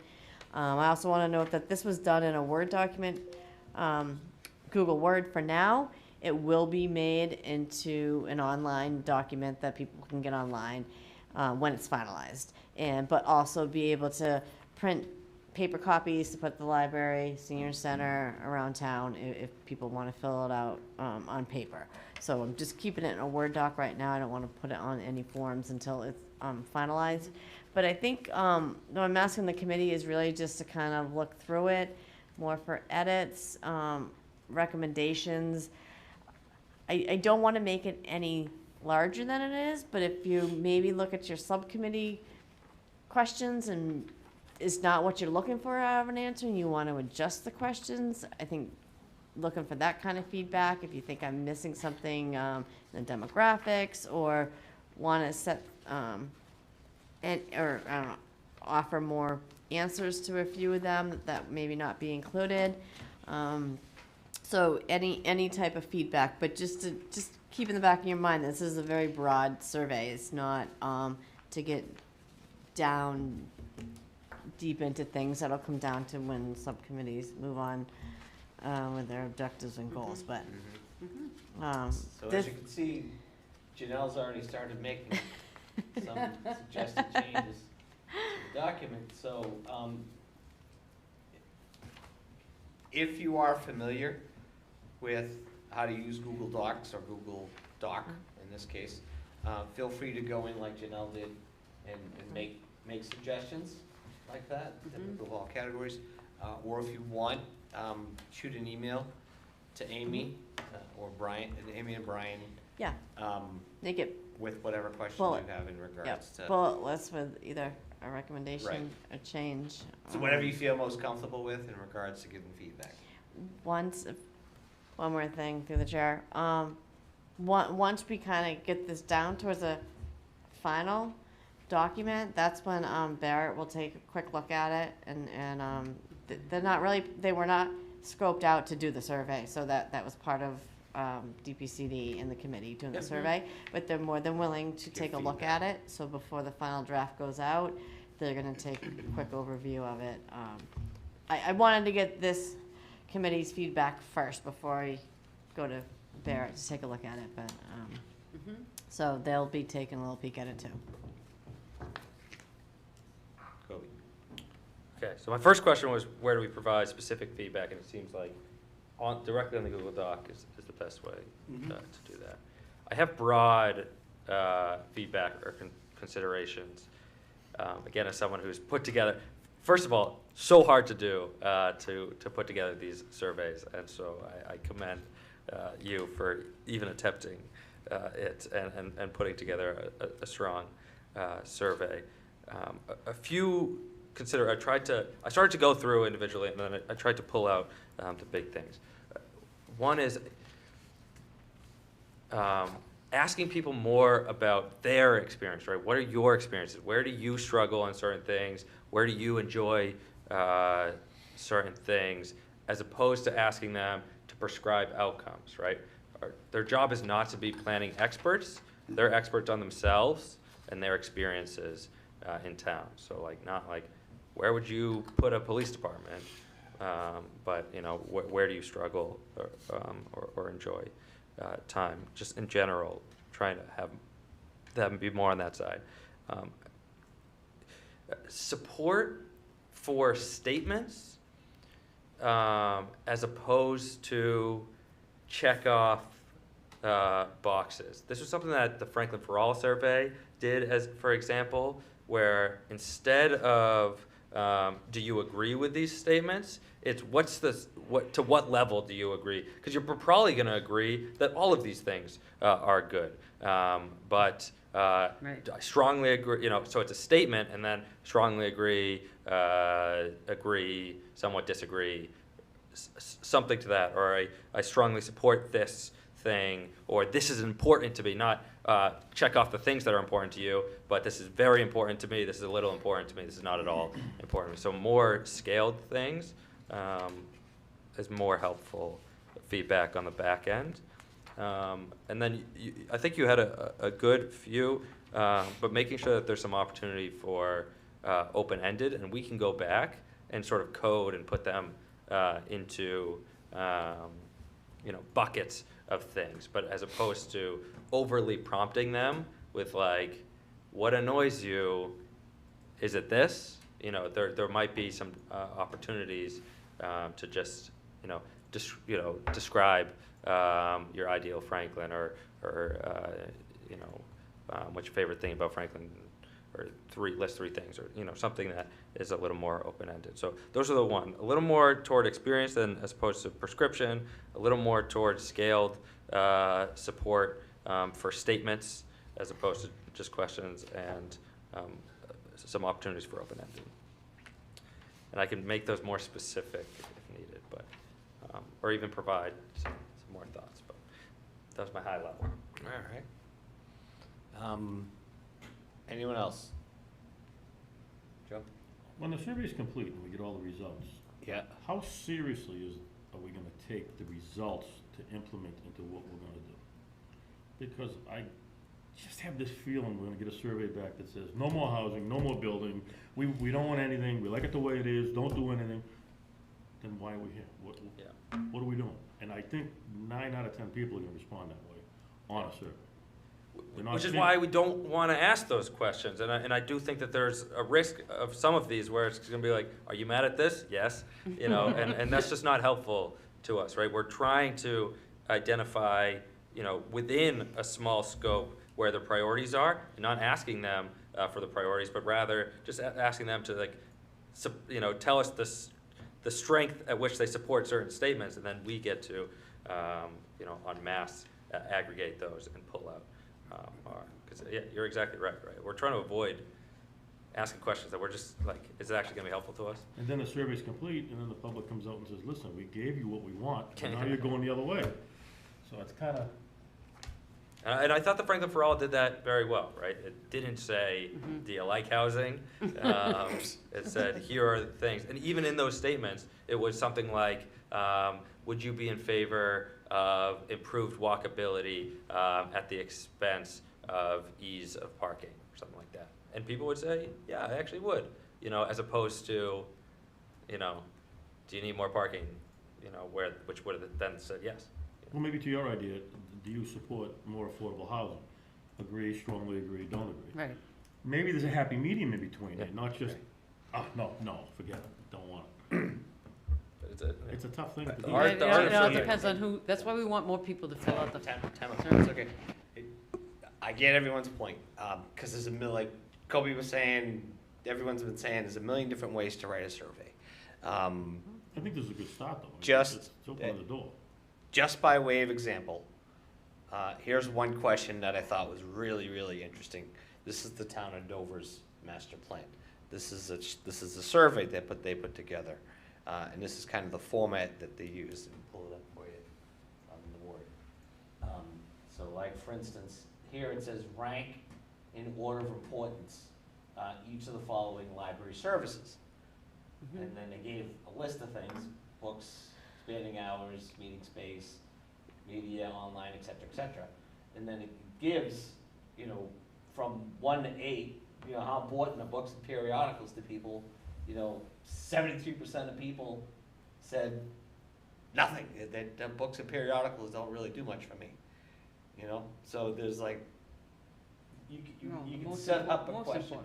I also want to note that this was done in a Word document, Google Word for now. It will be made into an online document that people can get online when it's finalized, but also be able to print paper copies to put at the library, senior center, around town if people want to fill it out on paper. So I'm just keeping it in a Word doc right now. I don't want to put it on any forms until it's finalized. But I think what I'm asking the committee is really just to kind of look through it, more for edits, recommendations. I don't want to make it any larger than it is, but if you maybe look at your subcommittee questions and it's not what you're looking for out of an answer and you want to adjust the questions, I think looking for that kind of feedback. If you think I'm missing something in the demographics or want to set offer more answers to a few of them that maybe not be included. So any type of feedback, but just keep in the back of your mind, this is a very broad survey. It's not to get down deep into things. That'll come down to when subcommittees move on with their objectives and goals. But So as you can see, Janelle's already started making some suggested changes to the document. So if you are familiar with how to use Google Docs or Google Doc in this case, feel free to go in like Janelle did and make suggestions like that, typical of all categories. Or if you want, shoot an email to Amy or Brian, Amy and Brian. yeah, make it With whatever question bullet. you have in regards to. bullet lists with either a recommendation, Right. a change. So whatever you feel most comfortable with in regards to giving feedback. One more thing through the chair. once we kind of get this down towards a final document, that's when Barrett will take a quick look at it, and they're not really, they were not scoped out to do the survey, so that was part of DPCD and the committee doing the survey, but they're more than willing to take a look at it, so before the final draft goes out, they're gonna take a quick overview of it. I wanted to get this committee's feedback first before I go to Barrett to take a look at it, but, so they'll be taking a little peek at it too. Kobe. Okay, so my first question was, where do we provide specific feedback? And it seems like directly on the Google Doc is the best way to do that. I have broad feedback or considerations. Again, as someone who's put together, first of all, so hard to do to put together these surveys, and so I commend you for even attempting it and putting together a strong survey. A few I started to go through individually, and then I tried to pull out the big things. One is asking people more about their experience, right? What are your experiences? Where do you struggle on certain things? Where do you enjoy certain things? As opposed to asking them to prescribe outcomes, right? Their job is not to be planning experts. They're experts on themselves and their experiences in town. So not like, where would you put a police department? But where do you struggle or enjoy time? Just in general, trying to have them be more on that side. Support for statements as opposed to check off boxes. This was something that the Franklin for All survey did, as for example, where instead of do you agree with these statements, it's to what level do you agree? Because you're probably going to agree that all of these things are good, but I strongly agree. So it's a statement, and then strongly agree, agree, somewhat disagree, something to that, or I strongly support this thing, or this is important to me. Not check off the things that are important to you, but this is very important to me, this is a little important to me, this is not at all important to me. So more scaled things is more helpful feedback on the back end. And then I think you had a good few, but making sure that there's some opportunity for open-ended, and we can go back and sort of code and put them into buckets of things, but as opposed to overly prompting them with what annoys you? Is it this? There might be some opportunities to just describe your ideal Franklin, or what's your favorite thing about Franklin, or list three things, or something that is a little more open-ended. So those are the one. A little more toward experience than as opposed to prescription. A little more toward scaled support for statements as opposed to just questions, and some opportunities for open-ended. And I can make those more specific if needed, but or even provide some more thoughts. But that was my high level. All right. Anyone else? Joe? When the survey is complete and we get all the results, how seriously are we going to take the results to implement into what we're going to do? Because I just have this feeling we're going to get a survey back that says no more housing, no more building, we don't want anything, we like it the way it is, don't do anything. Then why are we here? What are we doing? And I think 9 out of 10 people are going to respond that way on a survey. Which is why we don't want to ask those questions, and I do think that there's a risk of some of these where it's going to be like, are you mad at this? Yes, and that's just not helpful to us, right? We're trying to identify, within a small scope where the priorities are, and not asking them for the priorities, but rather just asking them to tell us the strength at which they support certain statements, and then we get to, en masse aggregate those and pull out. Because you're exactly right. We're trying to avoid asking questions that we're just is it actually going to be helpful to us? And then the survey's complete, and then the public comes out and says, listen, we gave you what we want, and now you're going the other way. So it's kind of And I thought the Franklin for All did that very well, right? It didn't say, do you like housing? It said, here are the things. And even in those statements, it was something like, would you be in favor of improved walkability at the expense of ease of parking, or something like that? And people would say, yeah, I actually would, you know, as opposed to, you know, do you need more parking? You know, which would have then said yes. Well, maybe to your idea, do you support more affordable housing? Agree, strongly agree, don't agree. Right. Maybe there's a happy medium in between it, not just, no, forget it, don't want it. But It's a tough thing to do. It all depends on who, that's why we want more people to fill out the. Time out. It's okay. I get everyone's point, because there's like Kobe was saying, everyone's been saying, there's a million different ways to write a survey. I think this is a good start, though. Just- It's opening the door. Just by way of example, here's one question that I thought was really, really interesting. This is the town of Dover's master plan. This is a survey that they put together, and this is kind of the format that they use. Let me pull it up for you on the board. So, like for instance, here it says rank in order of importance each of the following library services, and then they gave a list of things: books, expanding hours, meeting space, media, online, et cetera, and then it gives, you know, from 1 to 8, you know, how important are books and periodicals to people. You know, 73% of people said nothing, that books and periodicals don't really do much for me, you know? So there's like, you can set up a question.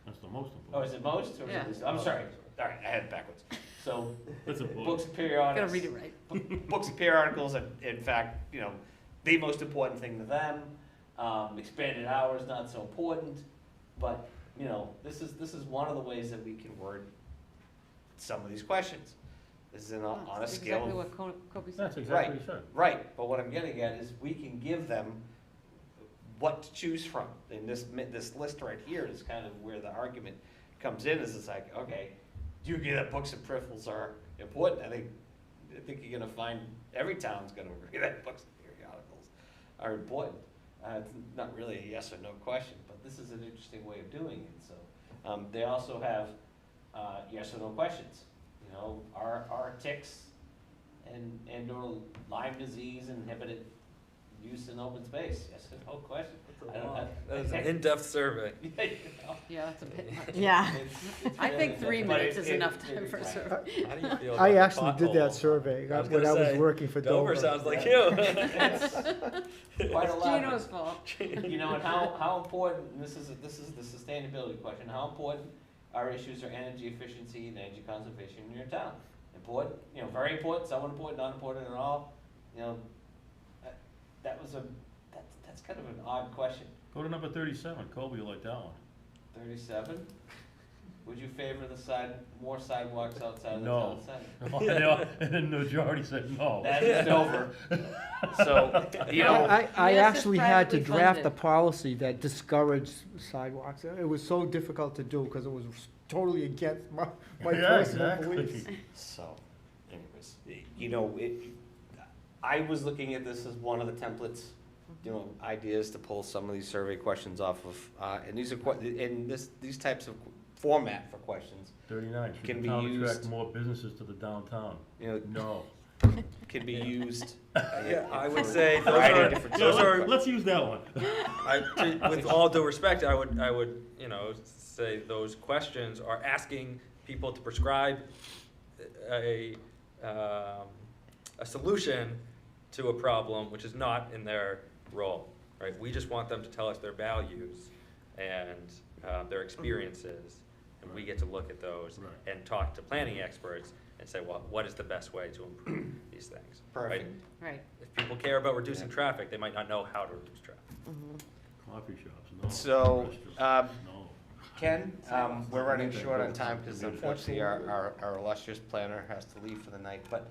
That's the most important. Oh, is it most, or is it least? I'm sorry, all right, I had it backwards. So, That's a book. books and periodicals. Gotta read it right. Books and periodicals are, in fact, you know, the most important thing to them. Expanded hours, not so important, but, you know, this is one of the ways that we can word some of these questions. This is on a That's scale exactly of, what Kobe said. That's exactly what he said. right, but what I'm getting at is we can give them what to choose from. And this list right here is kind of where the argument comes in, is it's like, okay, do you agree that books and peripherals are important? I think you're gonna find every town's gonna agree that books and periodicals are important. It's not really a yes or no question, but this is an interesting way of doing it. So they also have yes or no questions. You know, are ticks and or Lyme disease inhibited use in open space? Yes or no question. That was an in-depth survey. You know, Yeah, that's a bit much. Yeah. it's I think really- 3 but minutes is enough it- time for a right. survey. How do you feel I about the actually did that pothole? survey I was when gonna I was say, working for Dover. Dover sounds like you. Quite a lot. Gino's fault. You know, and how important, and this is the sustainability question, how important are issues or energy efficiency and energy conservation in your town? Important, you know, very important, somewhat important, not important at all, you know, that's kind of an odd question. Go to number 37, Kobe, you like that one. 37, would you favor more sidewalks outside of the No. town center? Yeah, and then the majority said no. That is Dover. So, you know, I Yes, it's actually had to privately draft a funded. policy that discouraged sidewalks. It was so difficult to do because it was totally against my Yeah, personal exactly. beliefs. so, anyways, you know, I was looking at this as one of the templates, you know, ideas to pull some of these survey questions off of, and these are these types of format for questions 39, should Can the be town attract used- more businesses to the downtown? you know, No. can be used. Yeah, I would say for a variety of different Yeah, sorts of let's use that one. with all due respect, I would, you know, say those questions are asking people to prescribe a solution to a problem which is not in their role, right? We just want them to tell us their values and their experiences, and we get to look at those Right. and talk to planning experts and say, well, what is the best way to improve these things? right? Perfect. Right. If people care about reducing traffic, they might not know how to reduce traffic. Coffee shops, no. So, Restaurants, no. Ken, we're running short on time because unfortunately our illustrious planner has to leave for the night, but,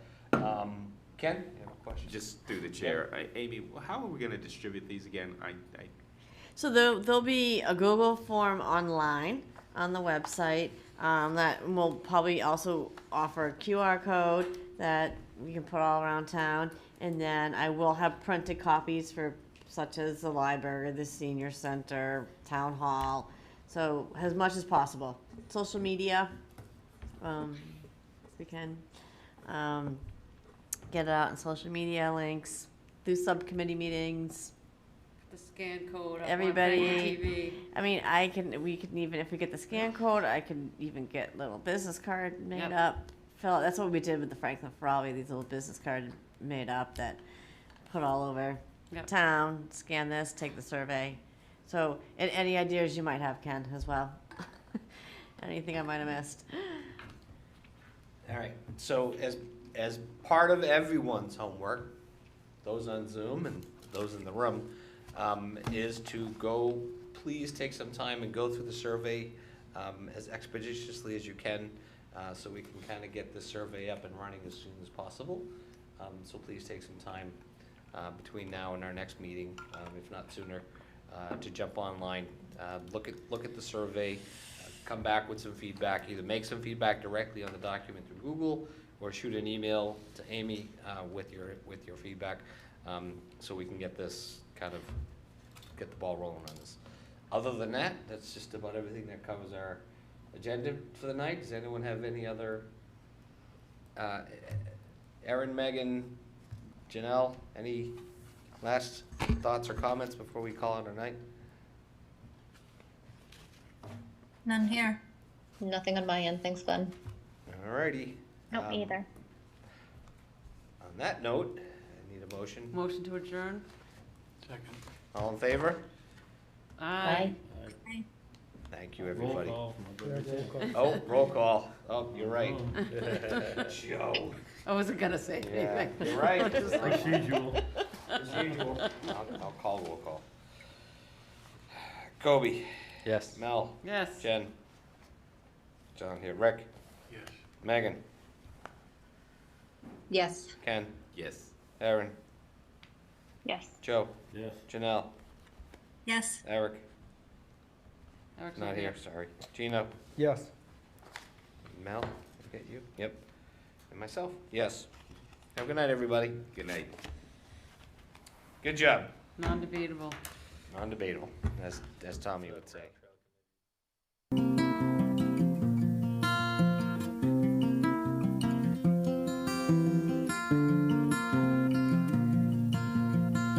Ken, you have a question? Just through the chair, Amy, how are we gonna distribute these again? So there'll be a Google form online on the website that will probably also offer a QR code that we can put all around town. And then I will have printed copies for such as the library, the senior center, town hall. So as much as possible. Social media, if we can. Get it out in social media links, through subcommittee meetings. The scan code. Everybody, I mean, we can even, if we get the scan code, I can even get little business card made up. That's what we did with the Franklin Ferrari, these little business cards made up that put all over town, scan this, take the survey. So, and any ideas you might have, Ken, as well? Anything I might have missed? All right, so as part of everyone's homework, those on Zoom and those in the room, is to please take some time and go through the survey as expeditiously as you can, so we can kind of get the survey up and running as soon as possible. So please take some time between now and our next meeting, if not sooner, to jump online, look at the survey, come back with some feedback, either make some feedback directly on the document through Google, or shoot an email to Amy with your feedback, so we can get this get the ball rolling on this. Other than that, that's just about everything that covers our agenda for the night. Does anyone have any other? Erin, Megan, Janelle, any last thoughts or comments before we call it a night? None here. Nothing on my end. Thanks, Glenn. Alrighty. Nope, either. On that note, I need a motion. Motion to adjourn? Second. All in favor? Aye. Thank you, Roll everybody. call. Oh, roll call. Oh, you're right. Joe. I wasn't gonna say Yeah, anything. you're right. Procedural. As usual. I'll call roll call. Kobe. Yes. Mel. Yes. Jen. John here. Rick. Yes. Megan. Yes. Ken. Yes. Erin. Yes. Joe. Yes. Janelle. Yes. Eric. Eric's Not here, sorry. Gino. Yes. Mel. Did I get you? Yep. And myself? Yes. Have a good night, everybody. Good night. Good job. Non-debatable. Non-debatable, as Tommy would say.